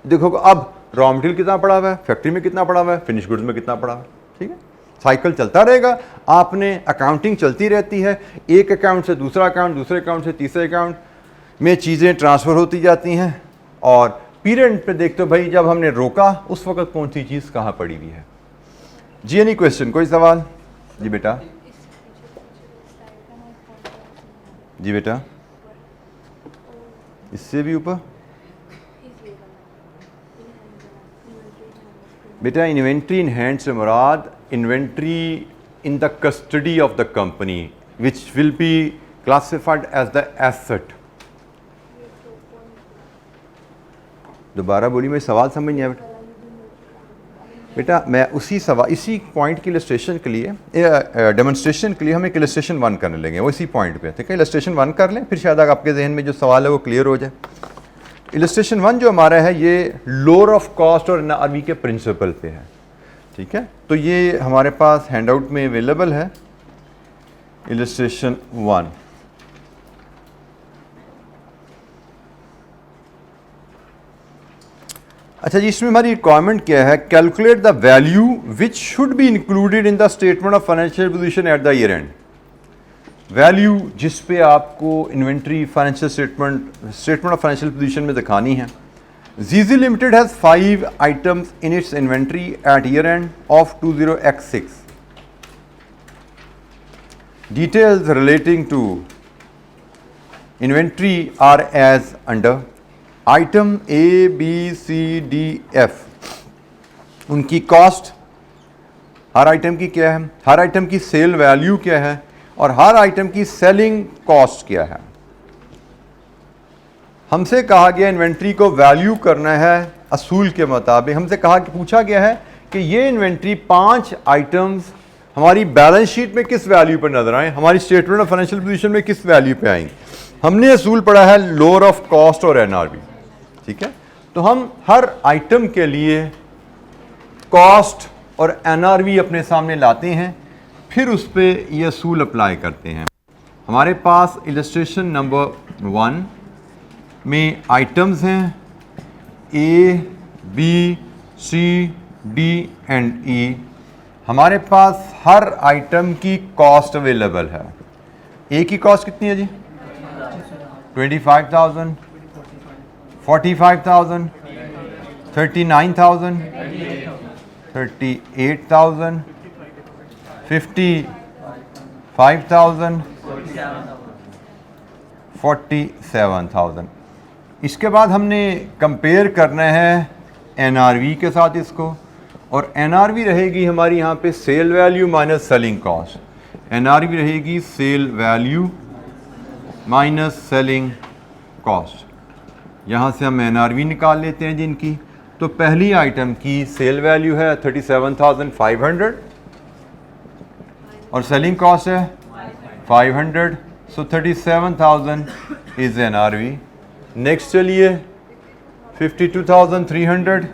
देखोगे अब रॉ मटेरियल कितना पड़ा हुआ है, फैक्ट्री में कितना पड़ा हुआ है, फिनिश गुड्स में कितना पड़ा हुआ है। ठीक है, साइकिल चलता रहेगा। आपने अकाउंटिंग चलती रहती है, एक अकाउंट से दूसरा अकाउंट, दूसरे अकाउंट से तीसरे अकाउंट में चीज़ें ट्रांसफ़र होती जाती हैं। और पीरियड पे देखते हो भाई, जब हमने रोका उस वक्त कौन सी चीज़ कहाँ पड़ी हुई है। जी एनी क्वेश्चन, कोई सवाल? जी बेटा, जी बेटा, इससे भी ऊपर बेटा, इन्वेंट्री इन हैंड से मुराद inventory in the custody of the company which will be classified as the asset. दोबारा बोली, मैं सवाल समझ नहीं आया बेटा। बेटा मैं इसी पॉइंट की इलस्ट्रेशन के लिए, डेमोन्स्ट्रेशन के लिए हम एक इलस्ट्रेशन 1 करने लगे, वो इसी पॉइंट पे। ठीक है, इलस्ट्रेशन 1 कर लें, फिर शायद आपके जहन में जो सवाल है वो क्लियर हो जाए। इलस्ट्रेशन 1 जो हमारा है ये लोअर ऑफ कॉस्ट और NRV के प्रिंसिपल पे है। ठीक है, तो ये हमारे पास हैंडआउट में अवेलेबल है इलस्ट्रेशन 1। अच्छा जी, इसमें हमारी रिक्वायरमेंट क्या है? Calculate the value which should be included in the statement of financial position at the year and. Value जिस पे आपको inventory financial statement of financial position में दिखानी है। जीजी limited has 5 items in its inventory at year end of 20x6। Details relating to inventory are as under. Item A, B, C, D, F, उनकी कॉस्ट, हर आइटम की क्या है, हर आइटम की सेल वैल्यू क्या है और हर आइटम की सेलिंग कॉस्ट क्या है। हमसे कहा गया इन्वेंट्री को वैल्यू करना है असूल के मुताबिक। हमसे पूछा गया है कि ये इन्वेंट्री 5 आइटम्स हमारी बैलेंस शीट में किस वैल्यू पर नजर आए, हमारी स्टेटमेंट ऑफ फाइनेंशियल पोजीशन में किस वैल्यू पे आएंगी। हमने असूल पढ़ा है लोअर ऑफ कॉस्ट और NRV। ठीक है, तो हम हर आइटम के लिए कॉस्ट और NRV अपने सामने लाते हैं, फिर उस पर ये असूल अप्लाई करते हैं। हमारे पास इलस्ट्रेशन नंबर 1 में आइटम्स हैं A, B, C, D and E। हमारे पास हर आइटम की कॉस्ट अवेलेबल है। A की कॉस्ट कितनी है जी? 25,000, 45,000, 39,000, 38,000, 55,000, 47,000। इसके बाद हमने कंपेयर करना है NRV के साथ इसको, और NRV रहेगी हमारी यहाँ पे sale value minus selling cost. NRV रहेगी sale value minus selling cost. यहाँ से हम NRV निकाल लेते हैं जिनकी। तो पहली आइटम की सेल वैल्यू है 37,500 और सेलिंग कॉस्ट है 500, सो 37,000 इज NRV। नेक्स्ट चलिए 52,300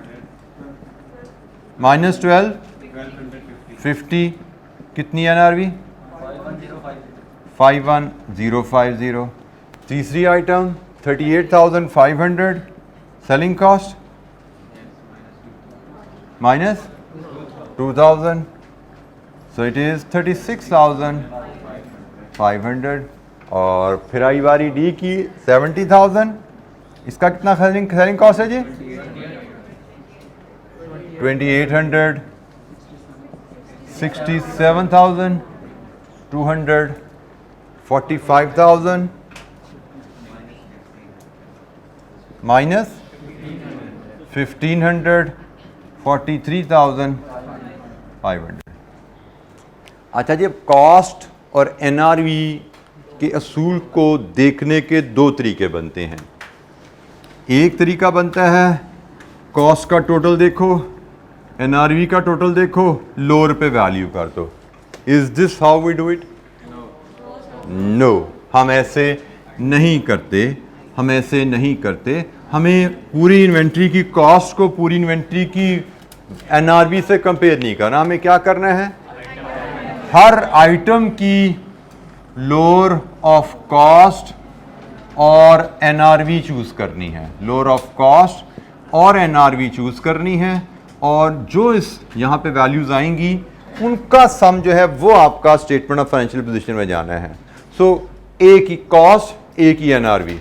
माइनस 12 50, कितनी NRV? 51,050। तीसरी item 38,500 selling cost minus 2,000, so it is 36,500। और फिर आई बारी डी की 70,000, इसका कितना सेलिंग कॉस्ट है जी? 2,800, 67,200, 45,000 माइनस 1,500, 43,500। अच्छा जी, कॉस्ट और NRV के असूल को देखने के दो तरीके बनते हैं। एक तरीका बनता है कॉस्ट का टोटल देखो, NRV का टोटल देखो, लोअर पे वैल्यू कर दो। Is this how we do it? No, हम ऐसे नहीं करते, हम ऐसे नहीं करते। हमें पूरी इन्वेंट्री की कॉस्ट को पूरी इन्वेंट्री की NRV से कंपेयर नहीं करना। हमें क्या करना है? हर आइटम की लोअर ऑफ कॉस्ट और NRV चूज करनी है, लोअर ऑफ कॉस्ट और NRV चूज करनी है, और जो इस यहाँ पे वैल्यूज आएंगी उनका सम जो है वो आपका स्टेटमेंट ऑफ फाइनेंशियल पोजीशन में जाना है। सो A की कॉस्ट, A की NRV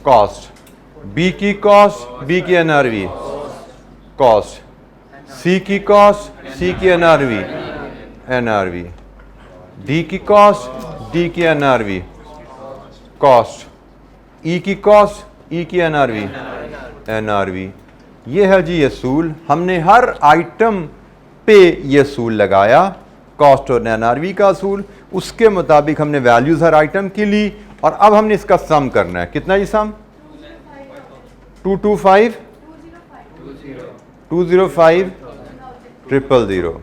कॉस्ट, B की कॉस्ट, B की NRV कॉस्ट, C की कॉस्ट, C की NRV, D की कॉस्ट, D की NRV कॉस्ट, E की कॉस्ट, E की NRV। ये है जी असूल। हमने हर आइटम पे ये असूल लगाया, कॉस्ट और NRV का असूल। उसके मुताबिक हमने वैल्यूज हर आइटम की ली, और अब हमने इसका सम करना है। कितना जी सम? 205,000,000।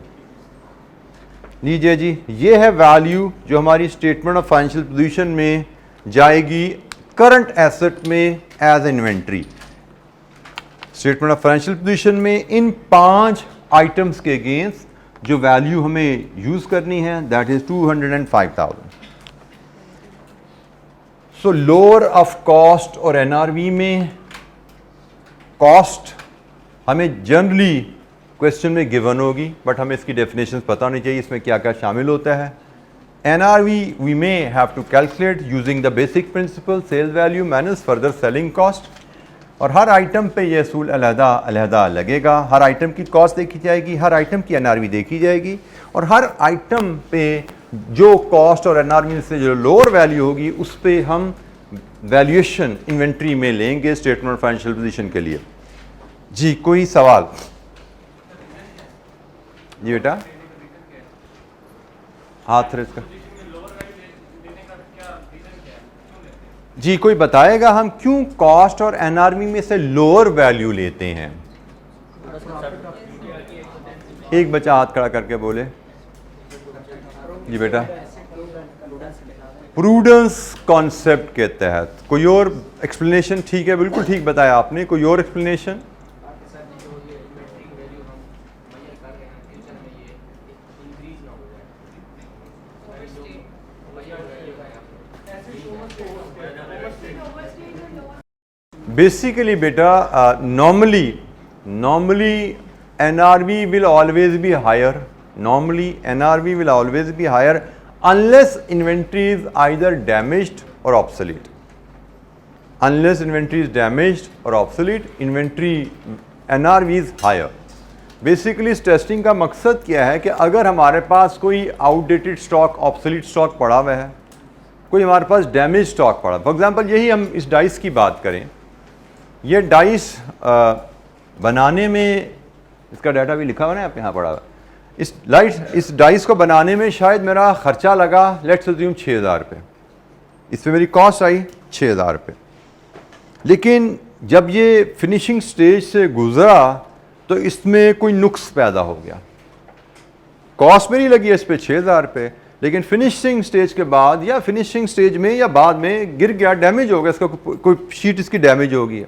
लीजिए जी, ये है वैल्यू जो हमारी स्टेटमेंट ऑफ फाइनेंशियल पोजीशन में जाएगी करंट एसेट में as inventory. Statement of financial position में इन 5 आइटम्स के अगेंस्ट जो वैल्यू हमें यूज करनी है that is 205,000। So lower of cost और NRV में कॉस्ट हमें जनरली क्वेश्चन में गिवन होगी, बट हमें इसकी डेफिनेशन पता होनी चाहिए इसमें क्या क्या शामिल होता है। NRV we may have to calculate using the basic principle sales value minus further selling cost, और हर आइटम पे ये असूल अलहदा लगेगा। हर आइटम की कॉस्ट देखी जाएगी, हर आइटम की NRV देखी जाएगी, और हर आइटम पे जो कॉस्ट और NRV से जो लोअर वैल्यू होगी उस पे हम वैल्यूएशन इन्वेंट्री में लेंगे स्टेटमेंट ऑफ फाइनेंशियल पोजीशन के लिए। जी कोई सवाल? जी बेटा हाथ रेस का। जी कोई बताएगा हम क्यों कॉस्ट और NRV में से लोअर वैल्यू लेते हैं? एक बच्चा हाथ खड़ा करके बोले। जी बेटा प्रूडेंस कॉन्सेप्ट के तहत कोई और एक्सप्लेनेशन? ठीक है, बिल्कुल ठीक बताया आपने। कोई और एक्सप्लेनेशन? बेसिकली बेटा normally NRV will always be higher. Normally NRV will always be higher unless inventory is either damaged or obsolete. Unless inventory is damaged or obsolete, inventory NRV is higher. Basically इस टेस्टिंग का मकसद क्या है कि अगर हमारे पास कोई आउटडेटेड स्टॉक, ऑब्सोलीट स्टॉक पड़ा हुआ है, कोई हमारे पास डैमेज स्टॉक पड़ा, फॉर एग्जांपल यही हम इस डाइस की बात करें, ये डाइस बनाने में, इसका डाटा भी लिखा हुआ है आप यहाँ पड़ा हुआ, इस डाइस को बनाने में शायद मेरा खर्चा लगा लेट्स अज्यूम 6000 रुपये, इसमें मेरी कॉस्ट आई 6000 रुपये, लेकिन जब ये फिनिशिंग स्टेज से गुजरा तो इसमें कोई नुक्स पैदा हो गया, कॉस्ट मेरी लगी है इस पर 6000 रुपये, लेकिन फिनिशिंग स्टेज के बाद या फिनिशिंग स्टेज में या बाद में गिर गया, डैमेज हो गया, इसका कोई शीट इसकी डैमेज हो गई है।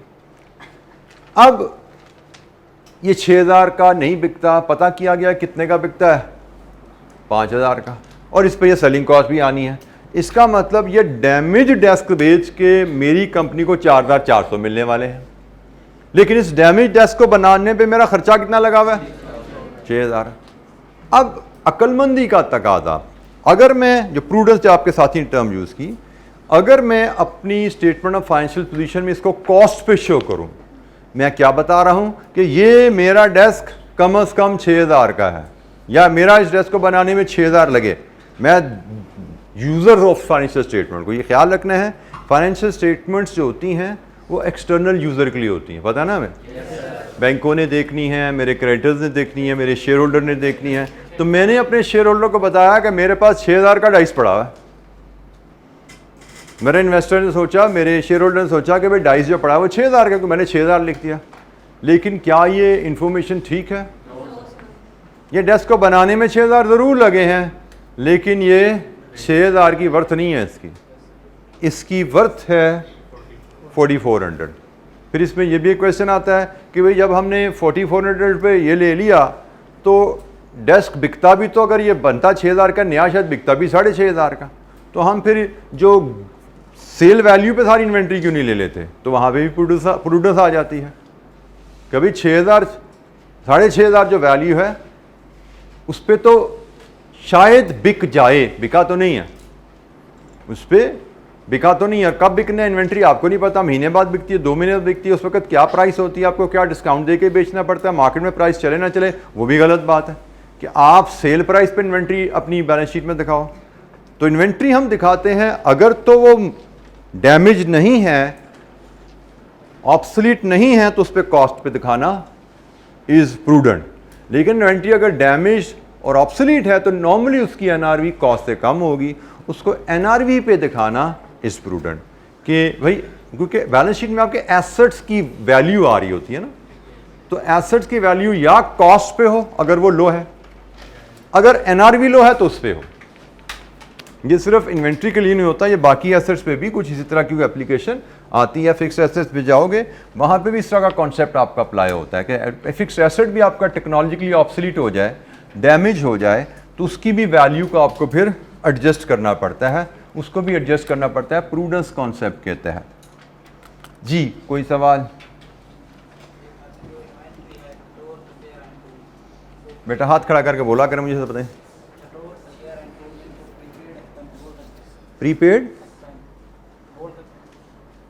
अब ये 6000 का नहीं बिकता, पता किया गया कितने का बिकता है, 5000 का, और इस पर ये सेलिंग कॉस्ट भी आनी है। इसका मतलब ये डैमेज डेस्क बेच के मेरी कंपनी को 4400 मिलने वाले हैं, लेकिन इस डैमेज डेस्क को बनाने पे मेरा खर्चा कितना लगा हुआ है, 6000। अब अक्लमंदी का तकादा, अगर मैं जो प्रूडेंस आपके साथ ही टर्म यूज़ की, अगर मैं अपनी स्टेटमेंट ऑफ फाइनेंशियल पोजीशन में इसको कॉस्ट पे शो करूं, मैं क्या बता रहा हूं कि ये मेरा डेस्क कम से कम 6000 का है, या मेरा इस डेस्क को बनाने में 6000 लगे। मैं यूज़र ऑफ फाइनेंशियल स्टेटमेंट को ये ख्याल रखना है, फाइनेंशियल स्टेटमेंट्स जो होती हैं वो एक्सटर्नल यूज़र के लिए होती हैं, पता है ना हमें, बैंकों ने देखनी है, मेरे क्रेडिटर्स ने देखनी है, मेरे शेयर होल्डर ने देखनी है। तो मैंने अपने शेयर होल्डर को बताया कि मेरे पास 6000 का डाइस पड़ा हुआ है। मेरे इन्वेस्टर ने सोचा, मेरे शेयर होल्डर ने सोचा कि भाई डाइस जो पड़ा है वो 6000 का, क्योंकि मैंने 6000 लिख दिया। लेकिन क्या ये इंफॉर्मेशन ठीक है? ये डेस्क को बनाने में 6000 ज़रूर लगे हैं, लेकिन ये 6000 की वर्थ नहीं है इसकी वर्थ है 4400। फिर इसमें यह भी एक क्वेश्चन आता है कि भाई जब हमने 4400 पे ये ले लिया तो डेस्क बिकता भी, तो अगर ये बनता 6000 का, नया शायद बिकता भी 6500 का, तो हम फिर जो सेल वैल्यू पे सारी इन्वेंट्री क्यों नहीं ले लेते? तो वहाँ पे भी प्रूडेंस आ जाती है। कभी 6000 6500 जो वैल्यू है उस पर तो शायद बिक जाए, बिका तो नहीं है, उस पर बिका तो नहीं है। कब बिकना है इन्वेंट्री आपको नहीं पता, महीने बाद बिकती है, 2 महीने बाद बिकती है, उस वक्त क्या प्राइस होती है, आपको क्या डिस्काउंट दे के बेचना पड़ता है, मार्केट में प्राइस चले ना चले वो भी गलत बात है कि आप सेल प्राइस पे इन्वेंट्री अपनी बैलेंस शीट में दिखाओ। तो इन्वेंट्री हम दिखाते हैं अगर तो वो डैमेज नहीं है, ऑब्सोलीट नहीं है, तो उस पर कॉस्ट पे दिखाना इज़ प्रूडेंट। लेकिन इन्वेंट्री अगर डैमेज और ऑब्सोलीट है तो नॉर्मली उसकी एनआरवी कॉस्ट से कम होगी, उसको एनआरवी पे दिखाना इज़ प्रूडेंट। कि भाई क्योंकि बैलेंस शीट में आपके एसेट्स की वैल्यू आ रही होती है ना, तो एसेट्स की वैल्यू या कॉस्ट पे हो अगर वो लो है, अगर एनआरवी लो है तो उस पे हो। ये सिर्फ इन्वेंट्री के लिए नहीं होता, ये बाकी एसेट्स पे भी कुछ इसी तरह की एप्लीकेशन आती है। फिक्स्ड एसेट्स पे जाओगे वहाँ पे भी इस तरह का कॉन्सेप्ट आपका अप्लाई होता है कि फिक्स्ड एसेट भी आपका टेक्नोलॉजिकली ऑब्सोलीट हो जाए, डैमेज हो जाए, तो उसकी भी वैल्यू को आपको फिर एडजस्ट करना पड़ता है, उसको भी एडजस्ट करना पड़ता है प्रूडेंस कॉन्सेप्ट के तहत। जी कोई सवाल? बेटा हाथ खड़ा करके बोला करें, मुझे तो बताएं। प्रीपेड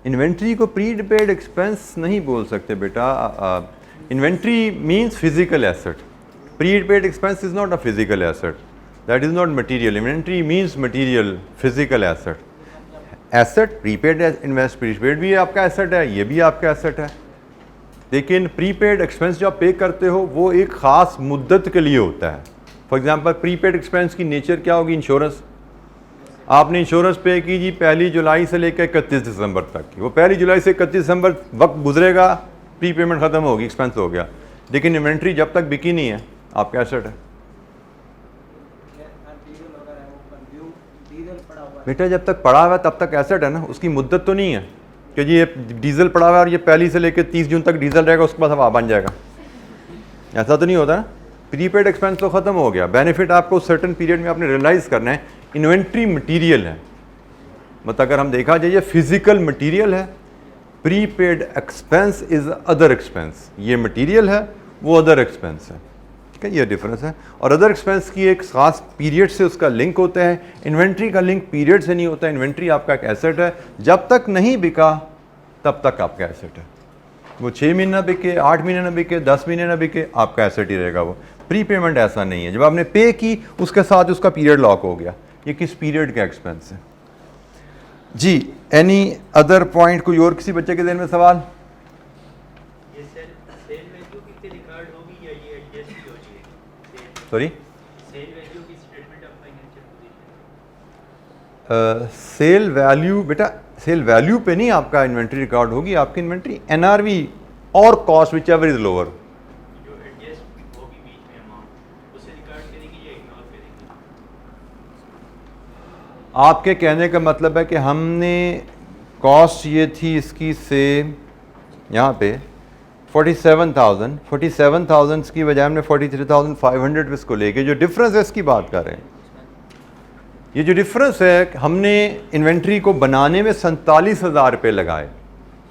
इन्वेंट्री को प्रीपेड एक्सपेंस नहीं बोल सकते बेटा। Inventory means physical asset, prepaid expense is not a physical asset, that is not material. Inventory means material, physical asset. Asset prepaid invest, prepaid भी आपका एसेट है, ये भी आपका एसेट है, लेकिन प्रीपेड एक्सपेंस जो आप पे करते हो वो एक ख़ास मुद्दत के लिए होता है। फॉर एग्जांपल प्रीपेड एक्सपेंस की नेचर क्या होगी? इंश्योरेंस, आपने इंश्योरेंस पे की जी 1 जुलाई से लेकर 31 दिसंबर तक की, वो 1 जुलाई से 31 दिसंबर वक्त गुजरेगा, प्री पेमेंट ख़त्म होगी, एक्सपेंस हो गया। लेकिन इन्वेंट्री जब तक बिकी नहीं है आपका एसेट है। बेटा जब तक पड़ा हुआ है तब तक एसेट है ना, उसकी मुद्दत तो नहीं है कि जी ये डीजल पड़ा हुआ है और ये 1 से लेकर 30 जून तक डीजल रहेगा, उसके बाद हवा बन जाएगा, ऐसा तो नहीं होता ना। प्रीपेड एक्सपेंस तो ख़त्म हो गया, बेनिफिट आपको सर्टेन पीरियड में आपने रियलाइज़ करना है। इन्वेंट्री मटेरियल है, मतलब अगर हम देखा जाए ये फिजिकल मटेरियल है, prepaid expense is other expense, ये मटेरियल है वो अदर एक्सपेंस है, ठीक है, ये डिफरेंस है। और अदर एक्सपेंस की एक खास पीरियड से उसका लिंक होता है, इन्वेंट्री का लिंक पीरियड से नहीं होता। इन्वेंट्री आपका एक एसेट है, जब तक नहीं बिका तब तक आपका एसेट है। वो 6 महीने ना बिके, 8 महीने ना बिके, 10 महीने ना बिके, आपका एसेट ही रहेगा वो। प्री पेमेंट ऐसा नहीं है, जब आपने पे की उसके साथ उसका पीरियड लॉक हो गया। ये किस पीरियड का एक्सपेंस है? जी एनी अदर पॉइंट, कोई और किसी बच्चे के ज़हन में सवाल? ये सेल वैल्यू कितने रिकॉर्ड होगी या ये एडजस्ट भी हो जाएगी? सॉरी, सेल वैल्यू की statement of financial position. Sale value, बेटा सेल वैल्यू पे नहीं आपका इन्वेंट्री रिकॉर्ड होगी, आपकी इन्वेंट्री एनआरवी और cost whichever is lower. जो एडजस्ट होगी बीच में अमाउंट उसे रिकॉर्ड करेगी या इग्नोर करेगी? आपके कहने का मतलब है कि हमने कॉस्ट ये थी इसकी से यहाँ पे 47,000 की बजाय हमने 43,500 इसको लेके जो डिफरेंस है इसकी बात कर रहे हैं। ये जो डिफरेंस है, हमने इन्वेंट्री को बनाने में 47,000 रुपये लगाए,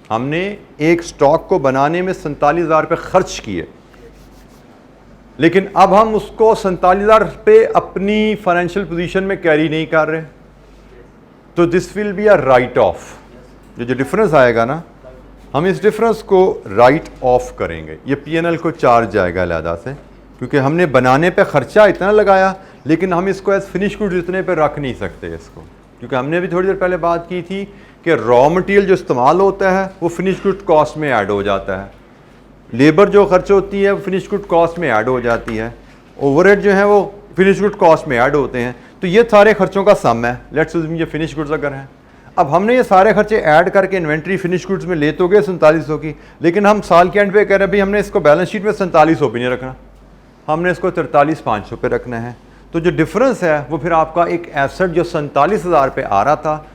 हमने एक स्टॉक को बनाने में 47,000 रुपये खर्च किए, लेकिन अब हम उसको 47,000 रुपये अपनी फाइनेंशियल पोजीशन में कैरी नहीं कर रहे, तो this will be a right of. जो डिफरेंस आएगा ना, हम इस डिफरेंस को राइट ऑफ करेंगे, ये पीएनएल को चार्ज जाएगा अलहदा से, क्योंकि हमने बनाने पे खर्चा इतना लगाया, लेकिन हम इसको एज फिनिश गुड्स इतने पे रख नहीं सकते इसको, क्योंकि हमने भी थोड़ी देर पहले बात की थी कि रॉ मटेरियल जो इस्तेमाल होता है वो फिनिश गुड कॉस्ट में ऐड हो जाता है, लेबर जो खर्च होती है वो फिनिश गुड कॉस्ट में ऐड हो जाती है, ओवरहेड जो है वो फिनिश गुड कॉस्ट में ऐड होते हैं, तो ये सारे खर्चों का सम है। लेट्स अज्यूम ये फिनिश गुड्स अगर हैं, अब हमने ये सारे खर्चे ऐड करके इन्वेंट्री फिनिश गुड्स में ले तो गए 4700 की, लेकिन हम साल के एंड पे कह रहे हैं भाई हमने इसको बैलेंस शीट में 4700 पे नहीं रखना, हमने इसको 43,500 पे रखना है। तो जो डिफरेंस है वो फिर आपका एक एसेट जो 47,000 पे आ रहा था,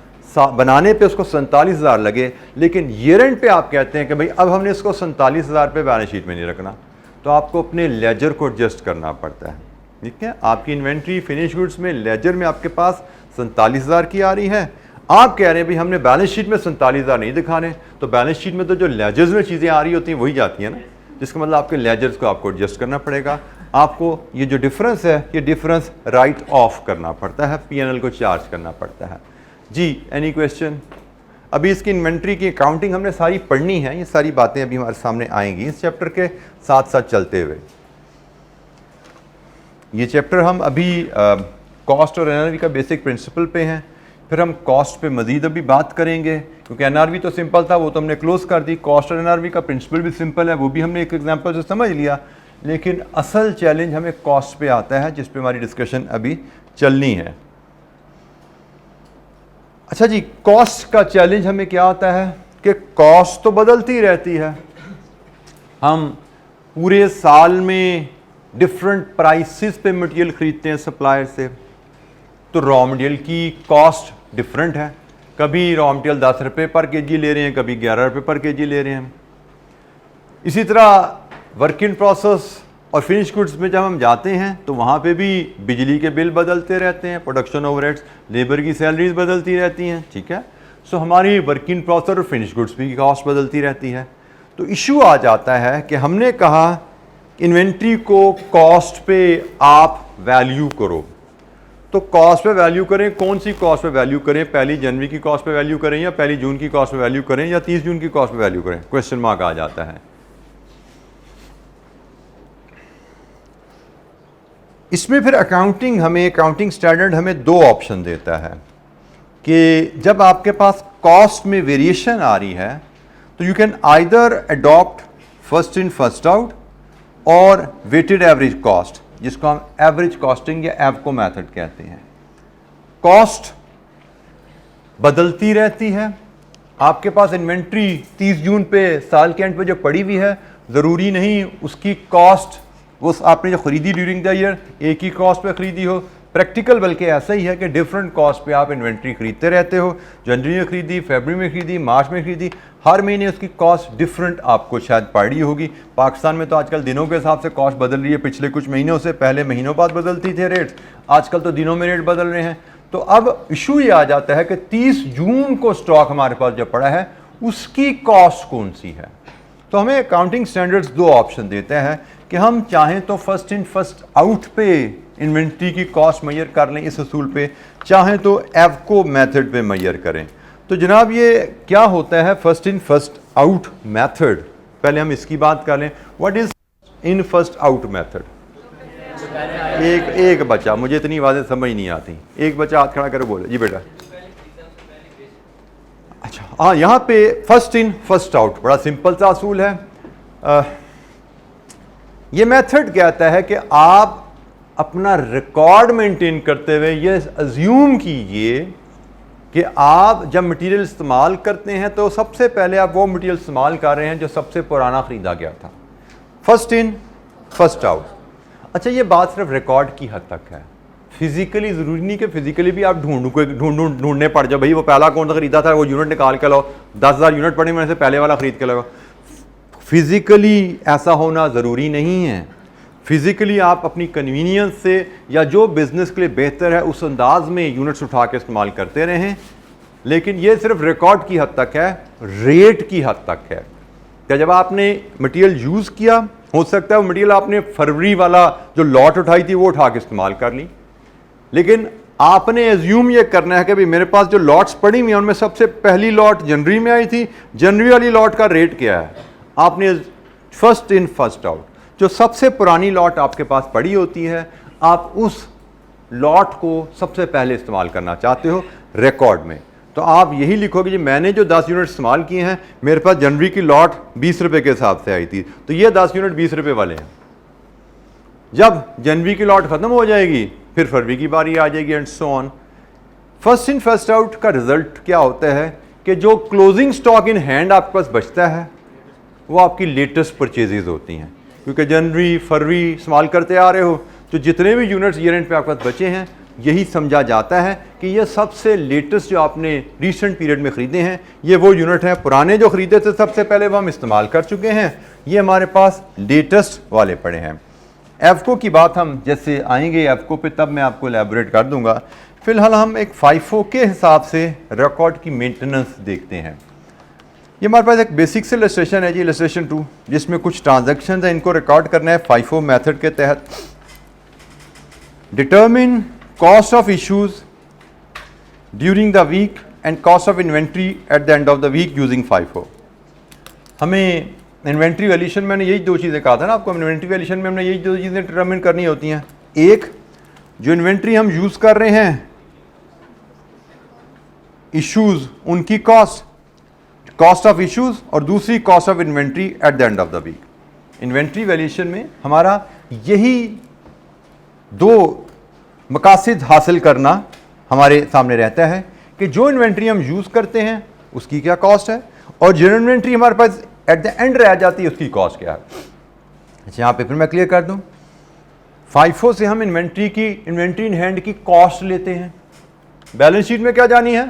बनाने पे उसको 47,000 लगे, लेकिन ईयर एंड पे आप कहते हैं कि भाई अब हमने इसको 47,000 पे बैलेंस शीट में नहीं रखना, तो आपको अपने लेजर को एडजस्ट करना पड़ता है। ठीक है, आपकी इन्वेंट्री फिनिश गुड्स में लेजर में आपके पास 47,000 की आ रही है, आप कह रहे हैं भाई हमने बैलेंस शीट में 47,000 नहीं दिखाने, तो बैलेंस शीट में तो जो लेजर्स में चीज़ें आ रही होती हैं वही जाती हैं ना, जिसका मतलब आपके लेजर्स को आपको एडजस्ट करना पड़ेगा, आपको ये जो डिफरेंस है ये डिफरेंस राइट ऑफ करना पड़ता है, पीएनएल को चार्ज करना पड़ता है। जी एनी क्वेश्चन? अभी इसकी इन्वेंट्री की अकाउंटिंग हमने सारी पढ़नी है, ये सारी बातें अभी हमारे सामने आएंगी इस चैप्टर के साथ साथ चलते हुए। ये चैप्टर हम अभी कॉस्ट और एनआरवी का बेसिक प्रिंसिपल पे हैं, फिर हम कॉस्ट पे मज़ीद अभी बात करेंगे, क्योंकि एनआरवी तो सिंपल था, वो तो हमने क्लोज कर दी। कॉस्ट और एनआरवी का प्रिंसिपल भी सिंपल है, वो भी हमने एक एग्जांपल से समझ लिया, लेकिन असल चैलेंज हमें कॉस्ट पे आता है, जिस पे हमारी डिस्कशन अभी चलनी है। अच्छा जी, कॉस्ट का चैलेंज हमें क्या आता है कि कॉस्ट तो बदलती रहती है, हम पूरे साल में डिफरेंट प्राइसेस पे मटेरियल खरीदते हैं सप्लायर से, तो रॉ मटेरियल की कॉस्ट डिफरेंट है, कभी रॉ मटेरियल 10 रुपये पर केजी ले रहे हैं, कभी 11 रुपये पर केजी ले रहे हैं। इसी तरह वर्क इन प्रोसेस और फिनिश गुड्स में जब हम जाते हैं तो वहाँ पे भी बिजली के बिल बदलते रहते हैं, प्रोडक्शन ओवरहेड्स, लेबर की सैलरीज बदलती रहती हैं। ठीक है, सो हमारी वर्क इन प्रोसेस और फिनिश गुड्स की कॉस्ट बदलती रहती है। तो इशू आ जाता है कि हमने कहा इन्वेंट्री को कॉस्ट पे आप वैल्यू करो, तो कॉस्ट पे वैल्यू करें, कौन सी कॉस्ट पे वैल्यू करें? 1 जनवरी की कॉस्ट पे वैल्यू करें या 1 जून की कॉस्ट पे वैल्यू करें या 30 जून की कॉस्ट पे वैल्यू करें? क्वेश्चन मार्क आ जाता है। इसमें फिर अकाउंटिंग स्टैंडर्ड हमें 2 ऑप्शन देता है कि जब आपके पास कॉस्ट में वेरिएशन आ रही है तो you can either adopt first in first out और वेटेड एवरेज कॉस्ट, जिसको हम एवरेज कॉस्टिंग या एवको मेथड कहते हैं। कॉस्ट बदलती रहती है, आपके पास इन्वेंट्री 30 जून पे साल के एंड पे जो पड़ी हुई है, ज़रूरी नहीं उसकी कॉस्ट वो आपने जो खरीदी ड्यूरिंग द ईयर एक ही कॉस्ट पे खरीदी हो। प्रैक्टिकल बल्कि ऐसा ही है कि डिफरेंट कॉस्ट पे आप इन्वेंट्री खरीदते रहते हो, जनवरी में खरीदी, फरवरी में खरीदी, मार्च में खरीदी, हर महीने उसकी कॉस्ट डिफरेंट आपको शायद पड़ रही होगी। पाकिस्तान में तो आजकल दिनों के हिसाब से कॉस्ट बदल रही है, पिछले कुछ महीनों से, पहले महीनों बाद बदलती थे रेट्स, आजकल तो दिनों में रेट बदल रहे हैं। तो अब इशू ये आ जाता है कि 30 जून को स्टॉक हमारे पास जो पड़ा है उसकी कॉस्ट कौन सी है। तो हमें अकाउंटिंग स्टैंडर्ड्स 2 ऑप्शन देते हैं कि हम चाहें तो फर्स्ट इन फर्स्ट आउट पे इन्वेंट्री की कॉस्ट मेजर कर लें इस असूल पे, चाहें तो एवको मेथड पे मेजर करें। तो जनाब ये क्या होता है first in first out method? पहले हम इसकी बात कर लें, what is in first out method? एक बच्चा, मुझे इतनी बातें समझ नहीं आती, एक बच्चा हाथ खड़ा कर बोले। जी बेटा। हाँ, यहाँ पे फर्स्ट इन फर्स्ट आउट बड़ा सिंपल सा असूल है। ये मेथड कहता है कि आप अपना रिकॉर्ड मेंटेन करते हुए ये अज्यूम कीजिए कि आप जब मटेरियल इस्तेमाल करते हैं तो सबसे पहले आप वो मटेरियल इस्तेमाल कर रहे हैं जो सबसे पुराना ख़रीदा गया था। First in first out. अच्छा, ये बात सिर्फ रिकॉर्ड की हद तक है, फिजिकली ज़रूरी नहीं कि फिजिकली भी आप ढूंढने पड़ जाओ, भाई वो पहला कौन सा ख़रीदा था वो यूनिट निकाल के लाओ, 10,000 यूनिट पड़े मैंने से पहले वाला ख़रीद के लाओ। फिज़िकली ऐसा होना ज़रूरी नहीं है। फिज़िकली आप अपनी कन्वीनियंस से या जो बिज़नेस के लिए बेहतर है उस अंदाज में यूनिट्स उठा के इस्तेमाल करते रहें, लेकिन ये सिर्फ रिकॉर्ड की हद तक है, रेट की हद तक है। क्या जब आपने मटेरियल यूज़ किया, हो सकता है वो मटेरियल आपने फरवरी वाला जो लॉट उठाई थी वो उठा के इस्तेमाल कर ली, लेकिन आपने एज्यूम ये करना है कि भाई मेरे पास जो लॉट्स पड़ी हुई हैं उनमें सबसे पहली लॉट जनवरी में आई थी, जनवरी वाली लॉट का रेट क्या है। आपने फर्स्ट इन फर्स्ट आउट, जो सबसे पुरानी लॉट आपके पास पड़ी होती है, आप उस लॉट को सबसे पहले इस्तेमाल करना चाहते हो रिकॉर्ड में, तो आप यही लिखोगे कि मैंने जो 10 यूनिट इस्तेमाल किए हैं, मेरे पास जनवरी की लॉट 20 रुपये के हिसाब से आई थी, तो ये 10 यूनिट 20 रुपये वाले हैं। जब जनवरी की लॉट ख़त्म हो जाएगी फिर फरवरी की बारी आ जाएगी and so on. First in first out का रिजल्ट क्या होता है कि जो क्लोजिंग स्टॉक इन हैंड आपके पास बचता है वो आपकी लेटेस्ट परचेजेज होती हैं, क्योंकि जनवरी फरवरी इस्तेमाल करते आ रहे हो, तो जितने भी यूनिट्स ईयर एंड पे आपके पास बचे हैं यही समझा जाता है कि ये सबसे लेटेस्ट जो आपने रिसेंट पीरियड में ख़रीदे हैं ये वो यूनिट हैं। पुराने जो ख़रीदे थे सबसे पहले वो हम इस्तेमाल कर चुके हैं, ये हमारे पास लेटेस्ट वाले पड़े हैं। एफको की बात हम जैसे आएंगे एफको पे तब मैं आपको एलैबोरेट कर दूंगा। फिलहाल हम एक फाइफो के हिसाब से रिकॉर्ड की मेंटेनेंस देखते हैं। ये हमारे पास एक बेसिक से इलस्ट्रेशन है जी, इलस्ट्रेशन 2, जिसमें कुछ ट्रांजैक्शन है, इनको रिकॉर्ड करना है फाइफो मेथड के तहत। Determine cost of issues during the week and cost of inventory at the end of the week using FIFO. हमें इन्वेंट्री वैल्यूएशन, मैंने यही दो चीज़ें कहा था ना आपको, इन्वेंट्री वैल्यूएशन में हमने यही दो चीज़ें डिटरमिन करनी होती हैं। एक, जो इन्वेंट्री हम यूज़ कर रहे हैं इश्यूज, उनकी कॉस्ट ऑफ इश्यूज, और दूसरी cost of inventory at the end of the week. Inventory valuation में हमारा यही दो मकासद हासिल करना हमारे सामने रहता है कि जो इन्वेंट्री हम यूज़ करते हैं उसकी क्या कॉस्ट है, और जो इन्वेंट्री हमारे पास एट द एंड रह जाती है उसकी कॉस्ट क्या है। अच्छा, यहाँ पे फिर मैं क्लियर कर दूँ, फाइफो से हम इन्वेंट्री इन हैंड की कॉस्ट लेते हैं। बैलेंस शीट में क्या जानी है,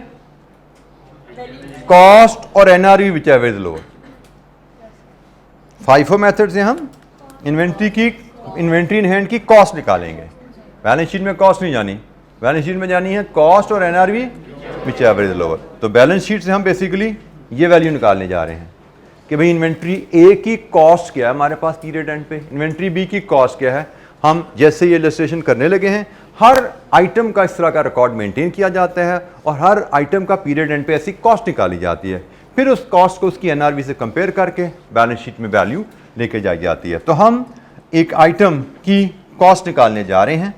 कॉस्ट और NRV which ever is lower. FIFO method से हम इन्वेंट्री इन हैंड की कॉस्ट निकालेंगे। बैलेंस शीट में कॉस्ट नहीं जानी, बैलेंस शीट में जानी है कॉस्ट और NRV which ever is lower. तो बैलेंस शीट से हम बेसिकली ये वैल्यू निकालने जा रहे हैं कि भाई इन्वेंट्री ए की कॉस्ट क्या है हमारे पास पीरियड एंड पे, इन्वेंट्री बी की कॉस्ट क्या है। हम जैसे ये इलस्ट्रेशन करने लगे हैं, हर आइटम का इस तरह का रिकॉर्ड मेंटेन किया जाता है और हर आइटम का पीरियड एंड पे ऐसी कॉस्ट निकाली जाती है। फिर उस कॉस्ट को उसकी एनआरवी से कंपेयर करके बैलेंस शीट में वैल्यू लेके जाई जाती है। तो हम एक आइटम की कॉस्ट निकालने जा रहे हैं।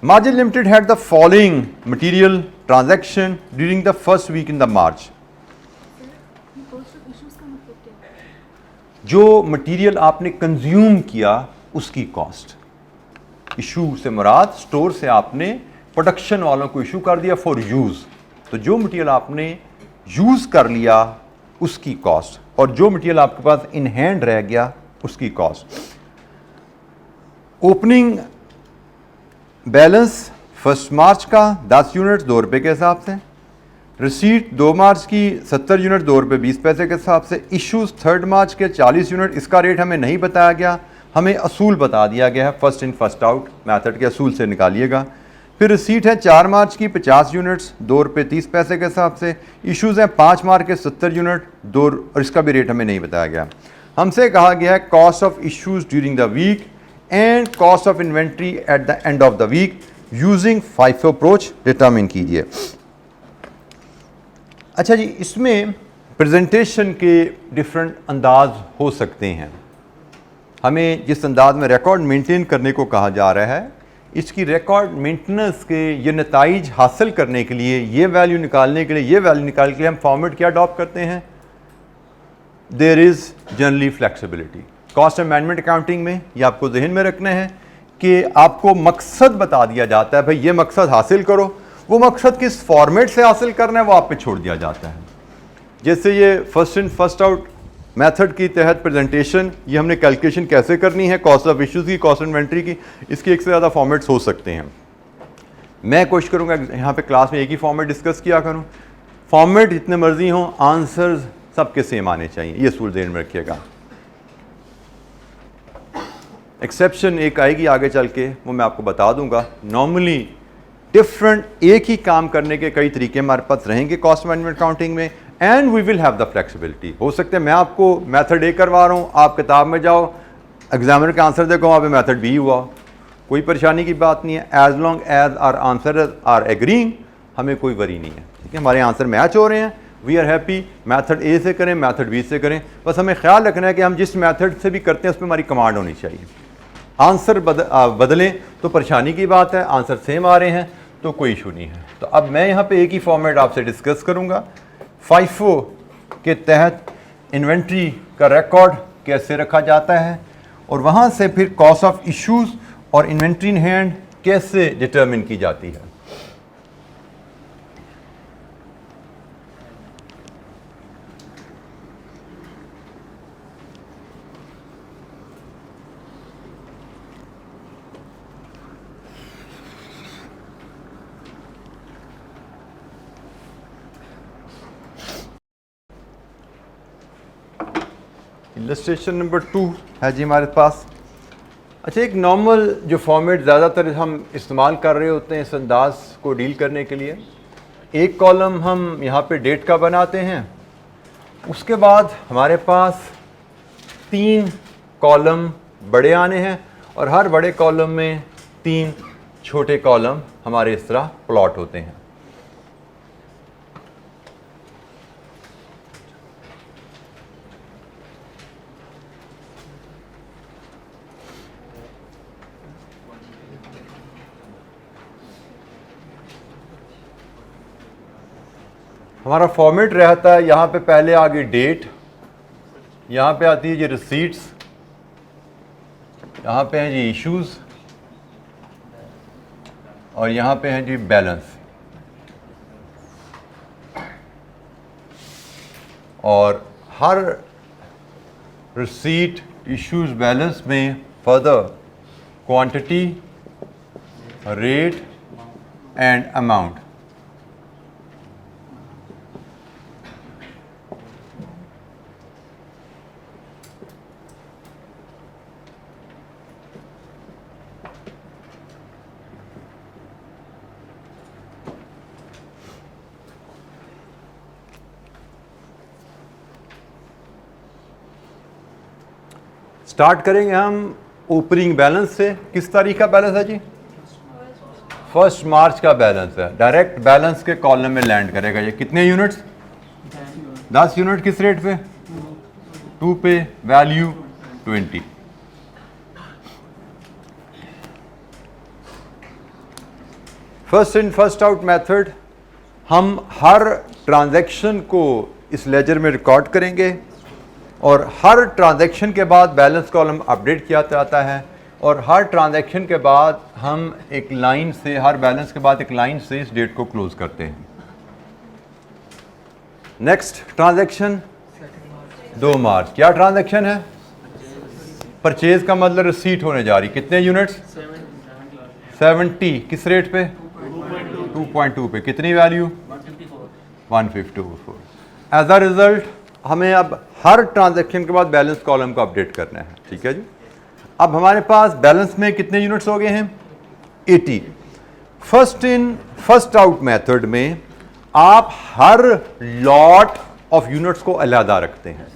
Margin limited had the following material transaction during the first week in the March. जो मटेरियल आपने कंज्यूम किया उसकी कॉस्ट। इशू से मुराद स्टोर से आपने प्रोडक्शन वालों को इशू कर दिया फॉर यूज़, तो जो मटेरियल आपने यूज़ कर लिया उसकी कॉस्ट, और जो मटेरियल आपके पास इन हैंड रह गया उसकी कॉस्ट। ओपनिंग बैलेंस 1 मार्च का 10 यूनिट 2 रुपये के हिसाब से, रिसीट 2 मार्च की 70 यूनिट 2 रुपये 20 पैसे के हिसाब से, इश्यूज 3 मार्च के 40 यूनिट, इसका रेट हमें नहीं बताया गया, हमें असूल बता दिया गया है, first in first out method के असूल से निकालिएगा। फिर रिसीट है 4 मार्च की 50 यूनिट्स 2 रुपये 30 पैसे के हिसाब से, इश्यूज़ हैं 5 मार्च के 70 यूनिट 2, और इसका भी रेट हमें नहीं बताया गया। हमसे कहा गया है cost of issues during the week and cost of inventory at the end of the week using FIFO approach determine कीजिए। अच्छा जी, इसमें प्रेजेंटेशन के डिफरेंट अंदाज हो सकते हैं। हमें जिस अंदाज में रिकॉर्ड मेंटेन करने को कहा जा रहा है इसकी रिकॉर्ड मेंटेनेंस के ये नताइज हासिल करने के लिए, ये वैल्यू निकालने के लिए, ये वैल्यू निकालने के लिए हम फॉर्मेट क्या अडॉप्ट करते हैं? There is generally flexibility. Cost amendment accounting में ये आपको जहन में रखना है कि आपको मकसद बता दिया जाता है, भाई ये मकसद हासिल करो, वो मकसद किस फॉर्मेट से हासिल करना है वो आप पे छोड़ दिया जाता है। जैसे ये first in first out method के तहत प्रेजेंटेशन, ये हमने कैलकुलेशन कैसे करनी है कॉस्ट ऑफ इश्यूज़ की, कॉस्ट इन्वेंट्री की, इसके एक से ज़्यादा फॉर्मेट्स हो सकते हैं। मैं कोशिश करूँगा यहाँ पे क्लास में एक ही फॉर्मेट डिस्कस किया करूँ। फॉर्मेट जितने मर्जी हों, आंसर्स सबके सेम आने चाहिए, ये सूल ध्यान में रखिएगा। एक्सेप्शन एक आएगी आगे चल के, वो मैं आपको बता दूंगा। नॉर्मली डिफरेंट एक ही काम करने के कई तरीके हमारे पास रहेंगे कॉस्ट मैनेजमेंट अकाउंटिंग में, and we will have the flexibility. हो सकता है मैं आपको मेथड ए करवा रहा हूँ, आप किताब में जाओ, एग्जामिनर का आंसर देखो, वहाँ पे मेथड बी हुआ, कोई परेशानी की बात नहीं है। As long as our answers are agreeing, हमें कोई वरी नहीं है, ठीक है। हमारे आंसर मैच हो रहे हैं, वी आर हैप्पी। मेथड ए से करें, मेथड बी से करें, बस हमें ख्याल रखना है कि हम जिस मेथड से भी करते हैं उस पर हमारी कमांड होनी चाहिए। आंसर बदलें तो परेशानी की बात है, आंसर सेम आ रहे हैं तो कोई इशू नहीं है। तो अब मैं यहाँ पे एक ही फॉर्मेट आपसे डिस्कस करूँगा। FIFO के तहत इन्वेंट्री का रिकॉर्ड कैसे रखा जाता है, और वहाँ से फिर कॉस्ट ऑफ इश्यूज़ और इन्वेंट्री इन हैंड कैसे डिटरमिन की जाती है। इलस्ट्रेशन नंबर 2 है जी हमारे पास। अच्छा, एक नॉर्मल जो फॉर्मेट ज़्यादातर हम इस्तेमाल कर रहे होते हैं इस अंदाज को डील करने के लिए, एक कॉलम हम यहाँ पे डेट का बनाते हैं, उसके बाद हमारे पास 3 कॉलम बड़े आने हैं, और हर बड़े कॉलम में 3 छोटे कॉलम हमारे इस तरह प्लॉट होते हैं। हमारा फॉर्मेट रहता है, यहाँ पे पहले आ गई डेट, यहाँ पे आती है जी रिसीट्स, यहाँ पे हैं जी इश्यूज़, और यहाँ पे हैं जी बैलेंस। और हर रिसीट, इश्यूज़, बैलेंस में further quantity, rate and amount. Start करेंगे हम ओपनिंग बैलेंस से। किस तारीख का बैलेंस है जी? 1 मार्च का बैलेंस है। डायरेक्ट बैलेंस के कॉलम में लैंड करेगा। ये कितने यूनिट्स? 10 यूनिट। किस रेट पे? 2 पे, value 20। First in first out method, हम हर ट्रांजैक्शन को इस लेजर में रिकॉर्ड करेंगे, और हर ट्रांजैक्शन के बाद बैलेंस कॉलम अपडेट किया जाता है, और हर ट्रांजैक्शन के बाद हम एक लाइन से, हर बैलेंस के बाद एक लाइन से इस डेट को क्लोज करते हैं। नेक्स्ट ट्रांजैक्शन 2 मार्च। क्या ट्रांजैक्शन है? परचेज का मतलब रिसीट होने जा रही। कितने यूनिट्स? 70। किस रेट पे? 2.2 पे। कितनी वैल्यू? 154। एज अ रिजल्ट हमें अब हर ट्रांजैक्शन के बाद बैलेंस कॉलम को अपडेट करना है। ठीक है जी। अब हमारे पास बैलेंस में कितने यूनिट्स हो गए हैं? 80। First in first out method में आप हर लॉट ऑफ यूनिट्स को अलहदा रखते हैं।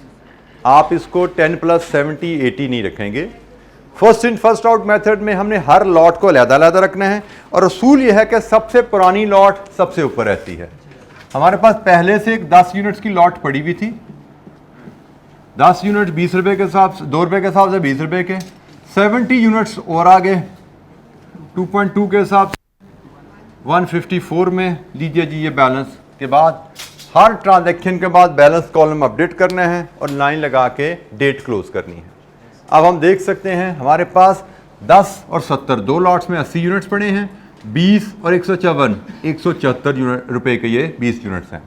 आप इसको 10 + 70 80 नहीं रखेंगे। First in first out method में हमने हर लॉट को अलहदा रखना है, और असूल यह है कि सबसे पुरानी लॉट सबसे ऊपर रहती है। हमारे पास पहले से एक 10 यूनिट्स की लॉट पड़ी हुई थी। 10 यूनिट 20 रुपए के हिसाब से, 2 रुपए के हिसाब से 20 रुपए के। 70 यूनिट्स और आ गए, 2.2 के हिसाब से 154 में लीजिए जी ये बैलेंस के बाद हर ट्रांजैक्शन के बाद बैलेंस कॉलम अपडेट करना है और लाइन लगा के डेट क्लोज करनी है। अब हम देख सकते हैं हमारे पास 10 और 70 दो लॉट्स में 80 यूनिट्स पड़े हैं, 20 और 154 174 रुपए के ये 20 यूनिट्स हैं।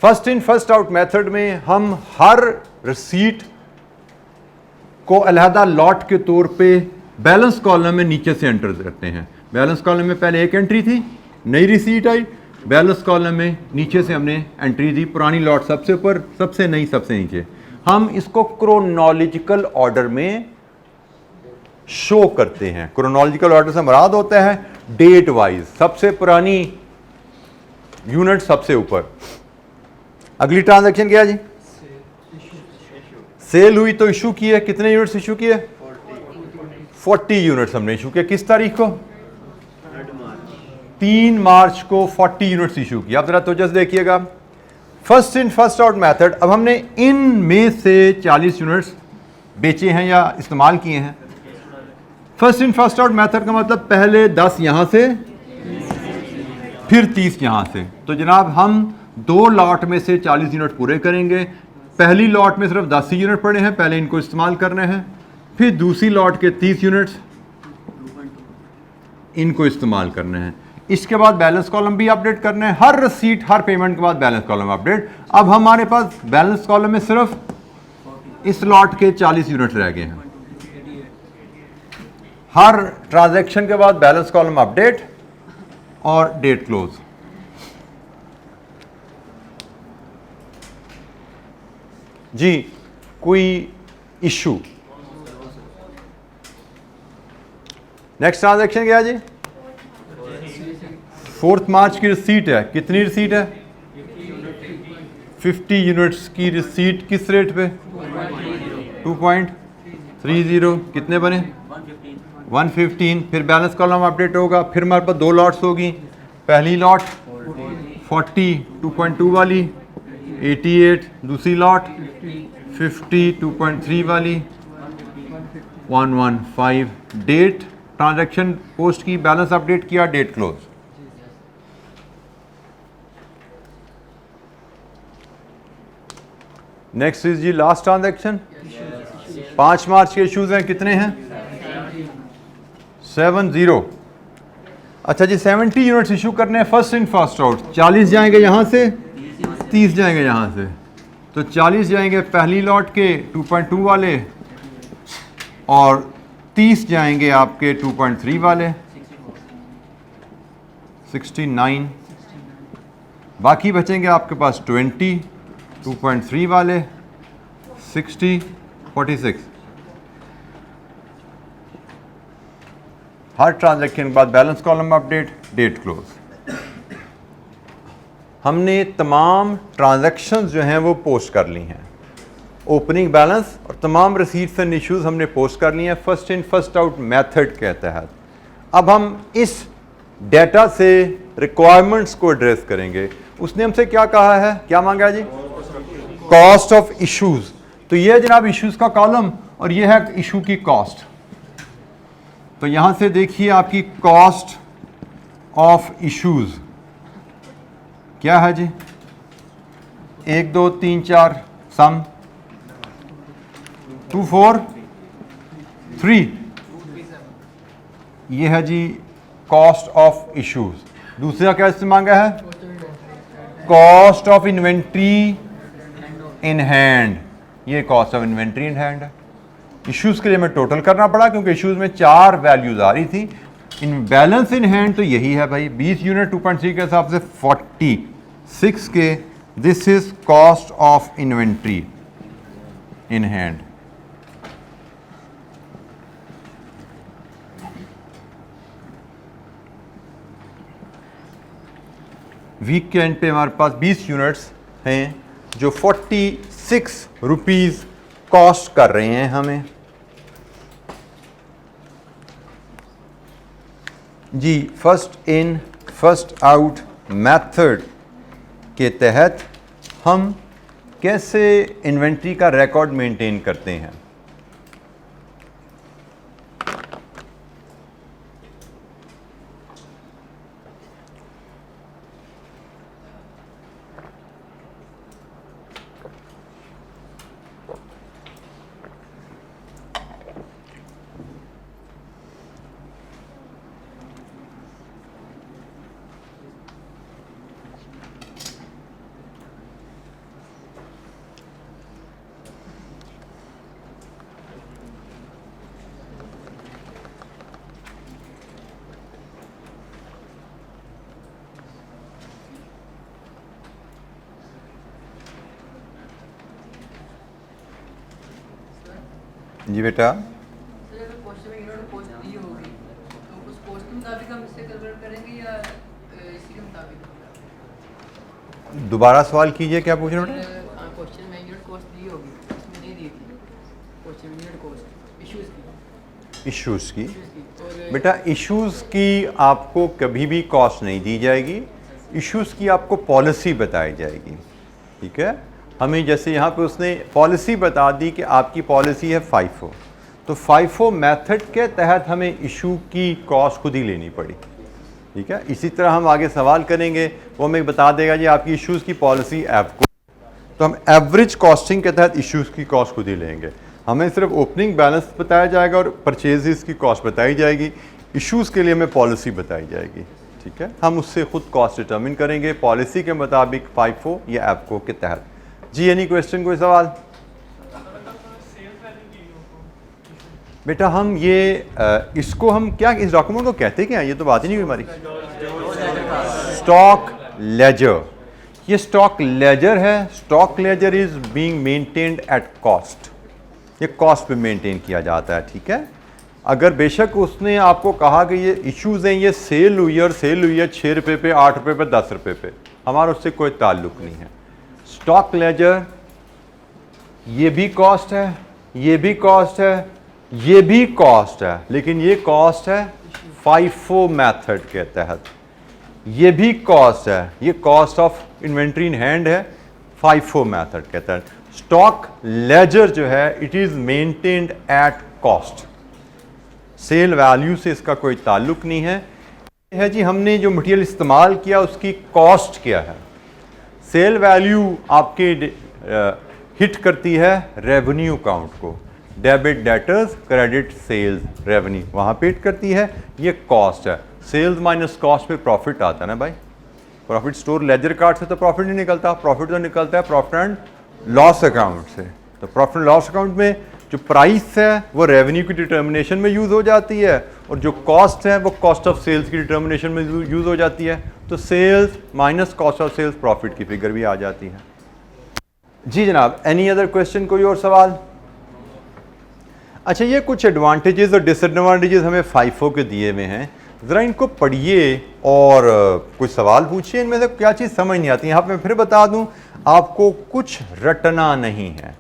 First in first out method में हम हर रिसीट को अलहदा लॉट के तौर पे बैलेंस कॉलम में नीचे से एंटर करते हैं। बैलेंस कॉलम में पहले एक एंट्री थी, नई रिसीट आई, बैलेंस कॉलम में नीचे से हमने एंट्री दी, पुरानी लॉट सबसे ऊपर, सबसे नई सबसे नीचे। हम इसको क्रोनोलॉजिकल ऑर्डर में शो करते हैं। क्रोनोलॉजिकल ऑर्डर से मुराद होता है डेट वाइज, सबसे पुरानी यूनिट सबसे ऊपर। अगली ट्रांजैक्शन क्या है जी? सेल हुई तो इशू की है, कितने यूनिट्स इशू किए? 40 यूनिट्स हमने इशू किया। किस तारीख को? 3 मार्च को 40 यूनिट्स इशू किया। आप जरा तो जस्ट देखिएगा, first in first out method. अब हमने इन में से 40 यूनिट्स बेचे हैं या इस्तेमाल किए हैं। First in first out method का मतलब पहले 10 यहां से फिर 30 यहां से। तो जनाब हम दो लॉट में से 40 यूनिट पूरे करेंगे। पहली लॉट में सिर्फ 10 यूनिट पड़े हैं, पहले इनको इस्तेमाल करने हैं, फिर दूसरी लॉट के 30 यूनिट्स इनको इस्तेमाल करने हैं। इसके बाद बैलेंस कॉलम भी अपडेट करने हैं। हर रसीट हर पेमेंट के बाद बैलेंस कॉलम अपडेट। अब हमारे पास बैलेंस कॉलम में सिर्फ इस लॉट के 40 यूनिट रह गए हैं। हर ट्रांजैक्शन के बाद बैलेंस कॉलम अपडेट और डेट क्लोज। जी कोई इशू? नेक्स्ट ट्रांजैक्शन क्या है जी? 4 मार्च की रिसीट है। कितनी रिसीट है? 50 यूनिट्स की रिसीट। किस रेट पे? 2.30। कितने बने? 115। फिर बैलेंस कॉलम अपडेट होगा। फिर हमारे पास दो लॉट्स होगी। पहली लॉट 40 2.2 वाली, 88 दूसरी लॉट 50 2.3 वाली, 115। डेट ट्रांजैक्शन पोस्ट की, बैलेंस अपडेट किया, डेट क्लोज। नेक्स्ट इज जी लास्ट ट्रांजैक्शन। 5 मार्च के इश्यूज हैं। कितने हैं? 70। अच्छा जी 70 यूनिट्स इशू करने हैं फर्स्ट इन फर्स्ट आउट। 40 जाएंगे यहाँ से, 30 जाएंगे यहाँ से। तो 40 जाएंगे पहली लॉट के 2.2 वाले और 30 जाएंगे आपके 2.3 वाले, 69। बाकी बचेंगे आपके पास 20 2.3 वाले, 60 46। हर ट्रांजैक्शन के बाद balance column update, date close. हमने तमाम ट्रांजैक्शंस जो हैं वो पोस्ट कर ली हैं। ओपनिंग बैलेंस और तमाम रसीट्स एंड इश्यूज हमने पोस्ट कर ली हैं first in first out method के तहत। अब हम इस डेटा से रिक्वायरमेंट्स को एड्रेस करेंगे। उसने हमसे क्या कहा है, क्या मांगा है जी? Cost of issues. तो ये है जनाब इश्यूज का कॉलम और ये है इशू की कॉस्ट। तो यहां से देखिए आपकी कॉस्ट ऑफ इश्यूज क्या है जी? 1 2 3 4 सम 2 4 3। ये है जी कॉस्ट ऑफ इश्यूज। दूसरा क्या इससे मांगा है? Cost of inventory in hand. ये cost of inventory in hand है। इश्यूज के लिए हमें टोटल करना पड़ा क्योंकि इश्यूज में 4 वैल्यूज आ रही थी। इन बैलेंस इन हैंड तो यही है भाई, 20 यूनिट 2.3 के हिसाब से 46 के। This is cost of inventory in hand. Week के एंड पे हमारे पास 20 यूनिट्स हैं जो 46 रुपीज़ कॉस्ट कर रहे हैं हमें। जी first in first out method के तहत हम कैसे इन्वेंट्री का रिकॉर्ड मेंटेन करते हैं। जी बेटा, सर अगर क्वेश्चन में इन्होंने पोस्ट दी होगी तो उस पोस्ट के मुताबिक हम इससे कन्वर्ट करेंगे या इसी के मुताबिक? दोबारा सवाल कीजिए, क्या पूछ रहे हैं बेटा? क्वेश्चन में यूनिट कॉस्ट दी होगी, उसमें नहीं दी थी क्वेश्चन में यूनिट कॉस्ट इश्यूज़ की और बेटा इश्यूज़ की आपको कभी भी कॉस्ट नहीं दी जाएगी, इश्यूज़ की आपको पॉलिसी बताई जाएगी, ठीक है। हमें जैसे यहाँ पे उसने पॉलिसी बता दी कि आपकी पॉलिसी है FIFO, तो FIFO मेथड के तहत हमें इशू की कॉस्ट खुद ही लेनी पड़ी, ठीक है। इसी तरह हम आगे सवाल करेंगे, वो हमें बता देगा जी आपकी इश्यूज़ की पॉलिसी एवको, तो हम एवरेज कॉस्टिंग के तहत इश्यूज़ की कॉस्ट खुद ही लेंगे। हमें सिर्फ ओपनिंग बैलेंस बताया जाएगा और परचेजेस की कॉस्ट बताई जाएगी, इश्यूज़ के लिए हमें पॉलिसी बताई जाएगी, ठीक है। हम उससे खुद कॉस्ट डिटर्मिन करेंगे पॉलिसी के मुताबिक FIFO या एवको के तहत। जी एनी क्वेश्चन, कोई सवाल? बेटा हम ये इसको हम क्या इस डॉक्यूमेंट को कहते क्या हैं, ये तो बात ही नहीं हुई हमारी। स्टॉक लेजर, ये स्टॉक लेजर है। Stock ledger is being maintained at cost, ये कॉस्ट पे मेंटेन किया जाता है, ठीक है। अगर बेशक उसने आपको कहा कि ये इश्यूज़ हैं, ये सेल हुई है और सेल हुई है 6 रुपये पे, 8 रुपये पे, 10 रुपये पे, हमारा उससे कोई ताल्लुक नहीं है। स्टॉक लेजर ये भी कॉस्ट है, ये भी कॉस्ट है, ये भी कॉस्ट है, लेकिन ये कॉस्ट है FIFO मेथड के तहत। ये भी कॉस्ट है, ये cost of inventory in hand है FIFO मेथड के तहत। स्टॉक लेजर जो है it is maintained at cost, sale value से इसका कोई ताल्लुक नहीं है जी हमने जो मटेरियल इस्तेमाल किया उसकी कॉस्ट क्या है। सेल वैल्यू आपके हिट करती है रेवेन्यू अकाउंट को, debit debtors credit sales revenue वहाँ पे हिट करती है, ये कॉस्ट है। सेल्स माइनस कॉस्ट पे प्रॉफिट आता है ना भाई, प्रॉफिट स्टोर लेजर कार्ड से तो प्रॉफिट नहीं निकलता, प्रॉफिट तो निकलता है प्रॉफिट एंड लॉस अकाउंट से। तो प्रॉफिट एंड लॉस अकाउंट में जो प्राइस है वो रेवेन्यू की डिटर्मिनेशन में यूज़ हो जाती है और जो कॉस्ट है वो कॉस्ट ऑफ सेल्स की डिटर्मिनेशन में यूज़ हो जाती है। तो sales minus cost of sales profit की फिगर भी आ जाती है। जी जनाब, एनी अदर क्वेश्चन, कोई और सवाल? अच्छा, ये कुछ एडवांटेजेस और डिसएडवांटेजेस हमें FIFO के दिए हुए हैं, ज़रा इनको पढ़िए और कुछ सवाल पूछिए, इनमें से क्या चीज़ समझ नहीं आती। यहाँ पे मैं फिर बता दूँ, आपको कुछ रटना नहीं है,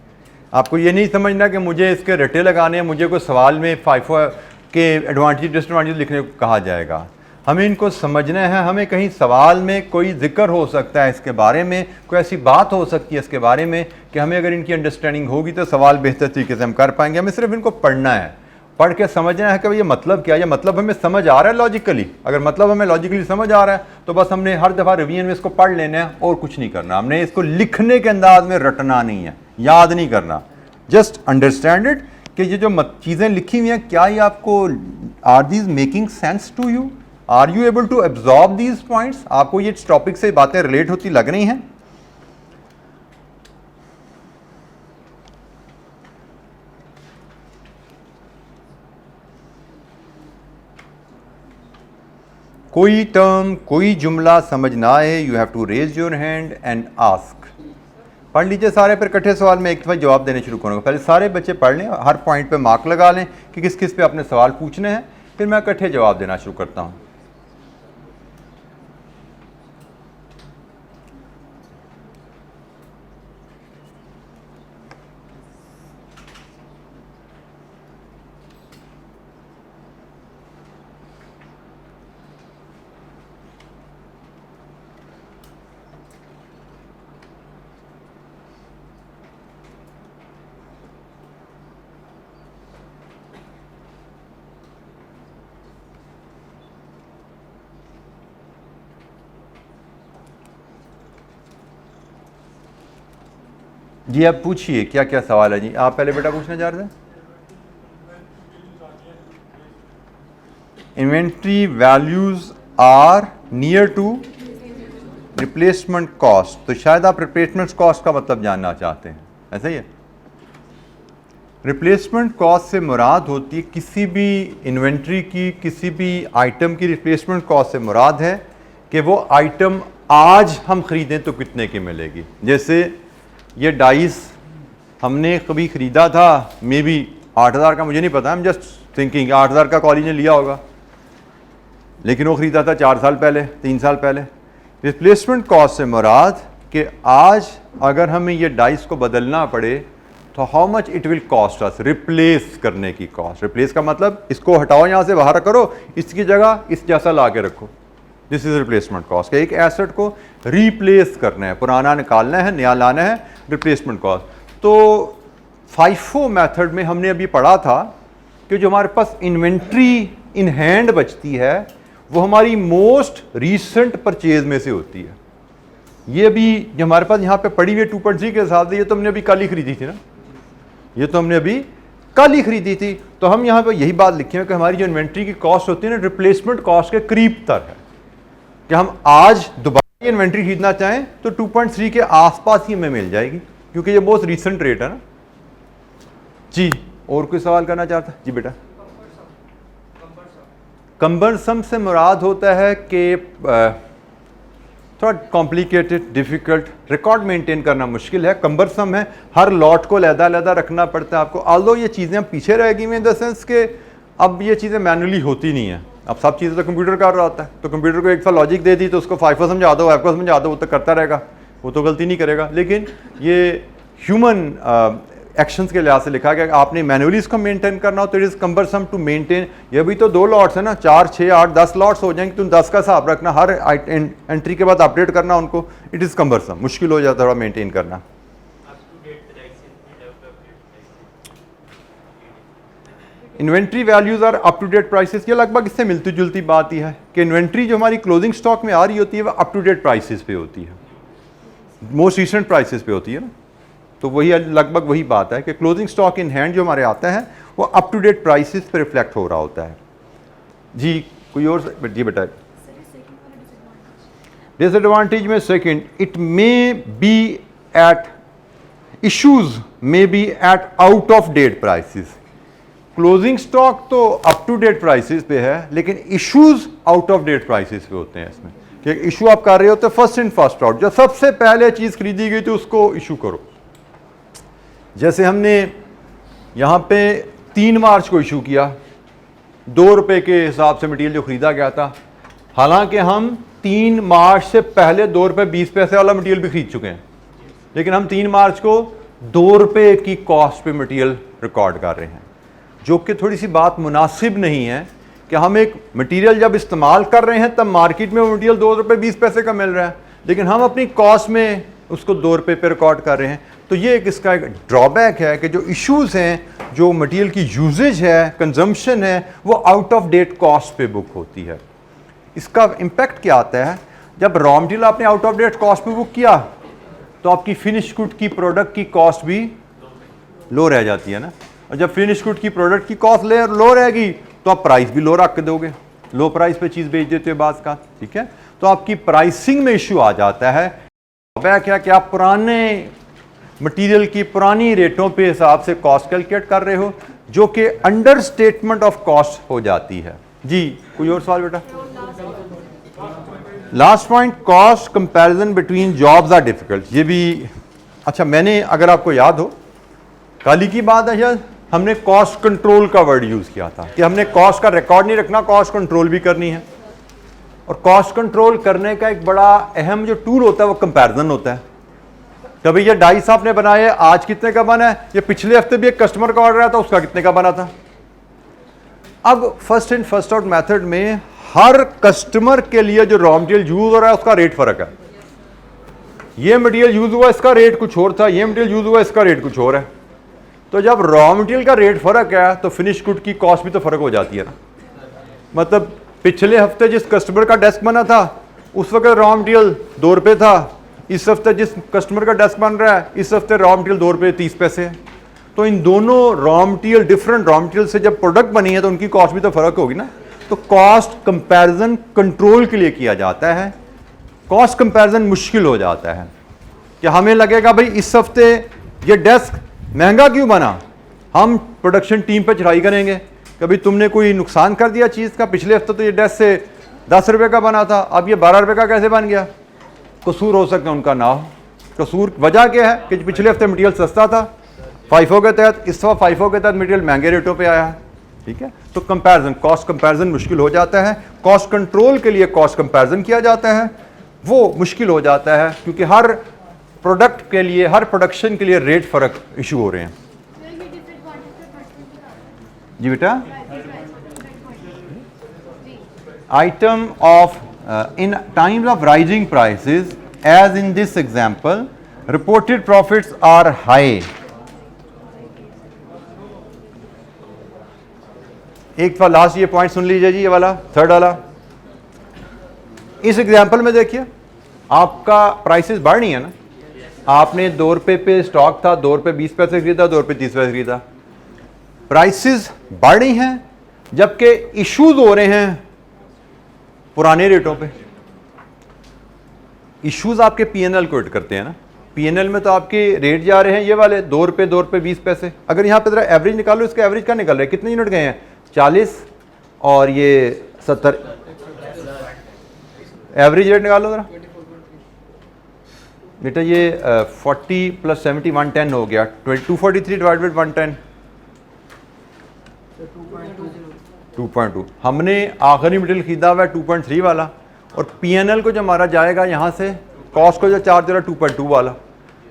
आपको ये नहीं समझना कि मुझे इसके रटे लगाने हैं, मुझे कोई सवाल में FIFO के एडवांटेज डिसएडवांटेज लिखने को कहा जाएगा। हमें इनको समझना है, हमें कहीं सवाल में कोई जिक्र हो सकता है इसके बारे में, कोई ऐसी बात हो सकती है इसके बारे में कि हमें अगर इनकी अंडरस्टैंडिंग होगी तो सवाल बेहतर तरीके से हम कर पाएंगे। हमें सिर्फ इनको पढ़ना है, पढ़ के समझना है कि भाई ये मतलब क्या है, ये मतलब हमें समझ आ रहा है लॉजिकली। अगर मतलब हमें लॉजिकली समझ आ रहा है तो बस हमने हर दफ़ा रिवीजन में इसको पढ़ लेना है और कुछ नहीं करना। हमने इसको लिखने के अंदाज में रटना नहीं है, याद नहीं करना, जस्ट अंडरस्टैंड इट कि ये जो चीज़ें लिखी हुई हैं क्या ये आपको, are these making sense to you, are you able to absorb these points, आपको ये टॉपिक से बातें रिलेट होती लग रही हैं। कोई टर्म, कोई जुमला समझ ना आए, you have to raise your hand and ask. पढ़ लीजिए सारे, फिर इकट्ठे सवाल में एक दफ़ा जवाब देने शुरू करूँगा। पहले सारे बच्चे पढ़ लें, हर पॉइंट पे मार्क लगा लें कि किस किस पे अपने सवाल पूछने हैं, फिर मैं इकट्ठे जवाब देना शुरू करता हूँ। जी आप पूछिए क्या क्या सवाल है जी, आप पहले बेटा पूछना चाह रहे थे। Inventory values are near to replacement cost, तो शायद आप रिप्लेसमेंट कॉस्ट का मतलब जानना चाहते हैं, ऐसा ही है। रिप्लेसमेंट कॉस्ट से मुराद होती है किसी भी इन्वेंट्री की, किसी भी आइटम की रिप्लेसमेंट कॉस्ट से मुराद है कि वो आइटम आज हम ख़रीदें तो कितने की मिलेगी। जैसे ये डाइस हमने कभी ख़रीदा था मे बी 8,000 का मुझे नहीं पता, I'm just thinking 8,000 का कॉलेज ने लिया होगा, लेकिन वो ख़रीदा था 4 साल पहले, 3 साल पहले। रिप्लेसमेंट कॉस्ट से मुराद कि आज अगर हमें ये डाइस को बदलना पड़े तो how much it will cost us, replace करने की कॉस्ट। रिप्लेस का मतलब इसको हटाओ, यहाँ से बाहर करो, इसकी जगह इस जैसा ला के रखो, दिस इज रिप्लेसमेंट कॉस्ट। एक एसेट को रिप्लेस करना है, पुराना निकालना है, नया लाना है, रिप्लेसमेंट कॉस्ट। तो FIFO मेथड में हमने अभी पढ़ा था कि जो हमारे पास इन्वेंट्री इन हैंड बचती है वो हमारी मोस्ट रीसेंट परचेज में से होती है। ये अभी जो हमारे पास यहाँ पे पड़ी हुई है 2.3 के हिसाब से, ये तो हमने अभी कल ही खरीदी थी ना, ये तो हमने अभी कल ही खरीदी थी। तो हम यहाँ पे यही बात लिखे हैं कि हमारी जो इन्वेंट्री की कॉस्ट होती है ना, रिप्लेसमेंट कॉस्ट के करीब तर है। कि हम आज दोबारा इन्वेंट्री खरीदना चाहें तो 2.3 के आसपास ही हमें मिल जाएगी, क्योंकि ये बहुत रीसेंट रेट है ना जी। और कोई सवाल करना चाहता? जी बेटा। कंबरसम से मुराद होता है कि थोड़ा कॉम्प्लिकेटेड, डिफ़िकल्ट, रिकॉर्ड मेंटेन करना मुश्किल है, कंबरसम है, हर लॉट को अलग-अलग रखना पड़ता है आपको। ऑल्दो ये चीज़ें अब पीछे रह गई हैं इन द सेंस के अब ये चीज़ें मैनुअली होती नहीं हैं, अब सब चीज़ें तो कंप्यूटर कर रहा होता है। तो कंप्यूटर को एक साल लॉजिक दे दी तो उसको FIFO समझा दो, FIFO समझा दो, वो तो करता रहेगा, वो तो गलती नहीं करेगा। लेकिन ये ह्यूमन एक्शंस के लिहाज से लिखा गया, आपने मैनुअली इसको मेंटेन करना हो तो it is cumbersome to maintain. ये भी तो 2 लॉट्स है ना, 4, 6, 8, 10 लॉट्स हो जाएंगे, तुम 10 का हिसाब रखना, हर एंट्री के बाद अपडेट करना उनको, इट इज़ कंबरसम, मुश्किल हो जाता है थोड़ा मेंटेन करना। Inventory values are up to date prices, ये लगभग इससे मिलती जुलती बात ही है कि इन्वेंट्री जो हमारी क्लोजिंग स्टॉक में आ रही होती है वो अप टू डेट प्राइसेस पे होती है, मोस्ट रिसेंट प्राइसेस पे होती है ना। तो वही लगभग वही बात है कि क्लोजिंग स्टॉक इन हैंड जो हमारे आता है वो अप टू डेट प्राइसेस पे रिफ्लेक्ट हो रहा होता है जी। कोई और जी बेटा? डिसएडवांटेज में second, it may be at issues may be at out of date prices. Closing stock तो अप टू डेट प्राइसेस पे है, लेकिन issues out of date prices पे होते हैं इसमें। कि इशू आप कर रहे होते फर्स्ट इन फर्स्ट आउट, जो सबसे पहले चीज़ खरीदी गई थी उसको इशू करो। जैसे हमने यहाँ पे 3 मार्च को इशू किया, 2 रुपये के हिसाब से मटेरियल जो ख़रीदा गया था, हालांकि हम 3 मार्च से पहले 2 रुपये 20 पैसे वाला मटेरियल भी खरीद चुके हैं, लेकिन हम 3 मार्च को 2 रुपये की कॉस्ट पे मटेरियल रिकॉर्ड कर रहे हैं, जो कि थोड़ी सी बात मुनासिब नहीं है कि हम एक मटेरियल जब इस्तेमाल कर रहे हैं तब मार्केट में वो मटेरियल 2 रुपये 20 पैसे का मिल रहा है, लेकिन हम अपनी कॉस्ट में उसको 2 रुपये पे रिकॉर्ड कर रहे हैं। तो ये एक इसका एक ड्रॉबैक है कि जो इश्यूज़ हैं, जो मटेरियल की यूजेज है, कंजम्पशन है, वो आउट ऑफ डेट कॉस्ट पे बुक होती है। इसका इम्पैक्ट क्या आता है, जब रॉ मटेरियल आपने आउट ऑफ डेट कॉस्ट पे बुक किया तो आपकी फिनिश गुड की प्रोडक्ट की कॉस्ट भी लो रह जाती है ना, और जब फिनिश गुड की प्रोडक्ट की कॉस्ट लो रहेगी तो आप प्राइस भी लो रख दोगे, लो प्राइस पे चीज़ बेच देते हो बाज़ का, ठीक है। तो आपकी प्राइसिंग में इशू आ जाता है। क्या कि आप पुराने मटेरियल की पुरानी रेटों पे हिसाब से कॉस्ट कैलकुलेट कर रहे हो, जो कि अंडर स्टेटमेंट ऑफ कॉस्ट हो जाती है जी। कोई और सवाल बेटा? Last point, cost comparison between jobs are difficult. ये भी अच्छा, मैंने अगर आपको याद हो कल ही की बात है शायद, हमने कॉस्ट कंट्रोल का वर्ड यूज़ किया था कि हमने कॉस्ट का रिकॉर्ड नहीं रखना, कॉस्ट कंट्रोल भी करनी है। और कॉस्ट कंट्रोल करने का एक बड़ा अहम जो टूल होता है वो कंपैरिजन होता है। कभी ये डाइस आपने बनाए, आज कितने का बना है, ये पिछले हफ्ते भी एक कस्टमर का ऑर्डर आया था, उसका कितने का बना था। अब first in first out method में हर कस्टमर के लिए जो रॉ मटेरियल यूज हो रहा है उसका रेट फर्क है। ये मटेरियल यूज हुआ, इसका रेट कुछ और था, ये मटेरियल यूज हुआ, इसका रेट कुछ और है। तो जब रॉ मटेरियल का रेट फर्क है तो फिनिश गुड की कॉस्ट भी तो फर्क हो जाती है ना। मतलब पिछले हफ्ते जिस कस्टमर का डेस्क बना था उस वक्त रॉ मटेरियल 2 रुपये था, इस हफ्ते जिस कस्टमर का डेस्क बन रहा है इस हफ्ते रॉ मटेरियल 2 रुपये 30 पैसे है। तो इन दोनों raw material, different raw material से जब प्रोडक्ट बनी है तो उनकी कॉस्ट भी तो फर्क होगी ना। तो कॉस्ट कंपैरिजन कंट्रोल के लिए किया जाता है। कॉस्ट कंपैरिजन मुश्किल हो जाता है कि हमें लगेगा भाई इस हफ्ते ये डेस्क महंगा क्यों बना, हम प्रोडक्शन टीम पर चढ़ाई करेंगे कभी तुमने कोई नुकसान कर दिया चीज़ का, पिछले हफ्ते तो ये डेस्क से 10 रुपये का बना था, अब ये 12 रुपये का कैसे बन गया। कसूर हो सकता है उनका ना हो, कसूर वजह क्या है कि पिछले हफ्ते मटेरियल सस्ता था, फाइफो के तहत, इस दफ़ा फाइफो के तहत मटेरियल महंगे रेटों पे आया है, ठीक है। तो कंपैरिजन, कॉस्ट कंपैरिजन मुश्किल हो जाता है। कॉस्ट कंट्रोल के लिए कॉस्ट कंपैरिजन किया जाता है, वो मुश्किल हो जाता है क्योंकि हर प्रोडक्ट के लिए, हर प्रोडक्शन के लिए रेट फ़र्क इशू हो रहे हैं। जी बेटा, item of in times of rising prices, as in this example, reported profits are high. एक बार लास्ट ये पॉइंट सुन लीजिए जी, ये वाला थर्ड वाला। इस एग्जांपल में देखिए आपका प्राइसेस बढ़ रही है ना, आपने 2 रुपये पे स्टॉक था, 2 रुपये 20 पैसे खरीदा, 2 रुपये 30 पैसे खरीदा, प्राइसेस बढ़ रही हैं जबकि इश्यूज हो रहे हैं पुराने रेटों पे। इश्यूज आपके पीएनएल को हिट करते हैं ना, पीएनएल में तो आपके रेट जा रहे हैं ये वाले 2 रुपये 2 रुपये 20 पैसे। अगर यहाँ पे जरा एवरेज निकालो, इसका एवरेज क्या निकल रहा है, कितने यूनिट गए हैं, 40 और ये 70, एवरेज रेट निकालो जरा बेटा। ये 40 + 70 110 हो गया, 243 डिवाइड बाई 110 2.2। हमने आखिरी मटेरियल खरीदा हुआ है 2.3 वाला, और पीएनएल को जो हमारा जाएगा यहाँ से, कॉस्ट को जो चार्ज हो रहा है 2.2 वाला।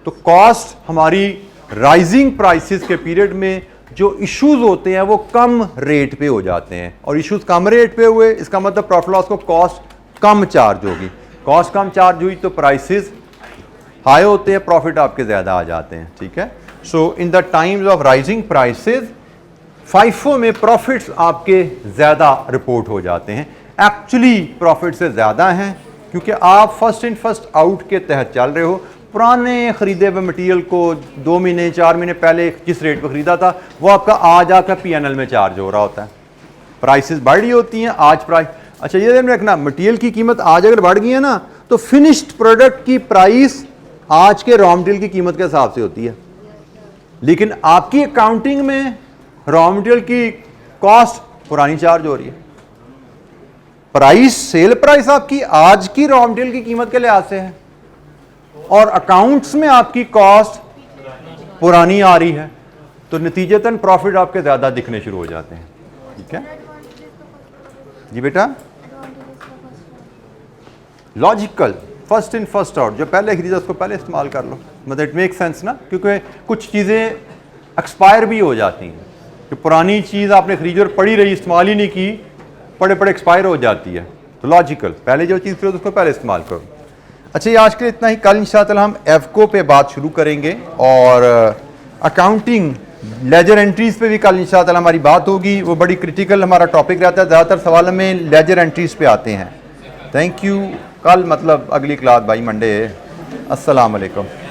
तो कॉस्ट हमारी राइजिंग प्राइसेस के पीरियड में जो इश्यूज होते हैं वो कम रेट पे हो जाते हैं, और इश्यूज कम रेट पे हुए, इसका मतलब प्रॉफिट लॉस को कॉस्ट कम चार्ज होगी। कॉस्ट कम चार्ज हुई तो प्राइसेस हाई होते हैं, प्रॉफिट आपके ज़्यादा आ जाते हैं, ठीक है। So in the times of rising prices FIFO में प्रॉफिट्स आपके ज़्यादा रिपोर्ट हो जाते हैं, एक्चुअली प्रॉफिट से ज़्यादा हैं क्योंकि आप फर्स्ट इन फर्स्ट आउट के तहत चल रहे हो। पुराने ख़रीदे हुए मटेरियल को 2 महीने 4 महीने पहले जिस रेट पर ख़रीदा था वो आपका आज आकर पीएनएल में चार्ज हो रहा होता है, प्राइसेस बढ़ रही होती हैं आज प्राइस। अच्छा ये ध्यान में रखना, मटेरियल की कीमत आज अगर बढ़ गई है ना तो फिनिश्ड प्रोडक्ट की प्राइस आज के रॉ मटेरियल की कीमत के हिसाब से होती है, लेकिन आपकी अकाउंटिंग में रॉ मटेरियल की कॉस्ट पुरानी चार्ज हो रही है। प्राइस, सेल प्राइस आपकी आज की रॉ मटेरियल की कीमत के लिहाज से है, और अकाउंट्स में आपकी कॉस्ट पुरानी आ रही है, तो नतीजतन प्रॉफिट आपके ज्यादा दिखने शुरू हो जाते हैं, ठीक है जी बेटा। Logical, first in first out, जो पहले खरीदा उसको पहले इस्तेमाल कर लो, मतलब इट मेक सेंस ना, क्योंकि कुछ चीज़ें एक्सपायर भी हो जाती हैं कि पुरानी चीज़ आपने खरीदी और पड़ी रही, इस्तेमाल ही नहीं की, पड़े पड़े एक्सपायर हो जाती है। तो लॉजिकल, पहले जो चीज़ खरीदो उसको पहले इस्तेमाल करो। अच्छा ये आज के लिए इतना ही, कल इंशाअल्लाह हम एफको पे बात शुरू करेंगे, और अकाउंटिंग लेजर एंट्रीज़ पे भी कल इंशाअल्लाह हमारी बात होगी। वो बड़ी क्रिटिकल हमारा टॉपिक रहता है, ज़्यादातर सवाल में लेजर एंट्रीज़ पे आते हैं। Thank you. कल मतलब अगली क्लास भाई मंडे है। अस्सलाम वालेकुम।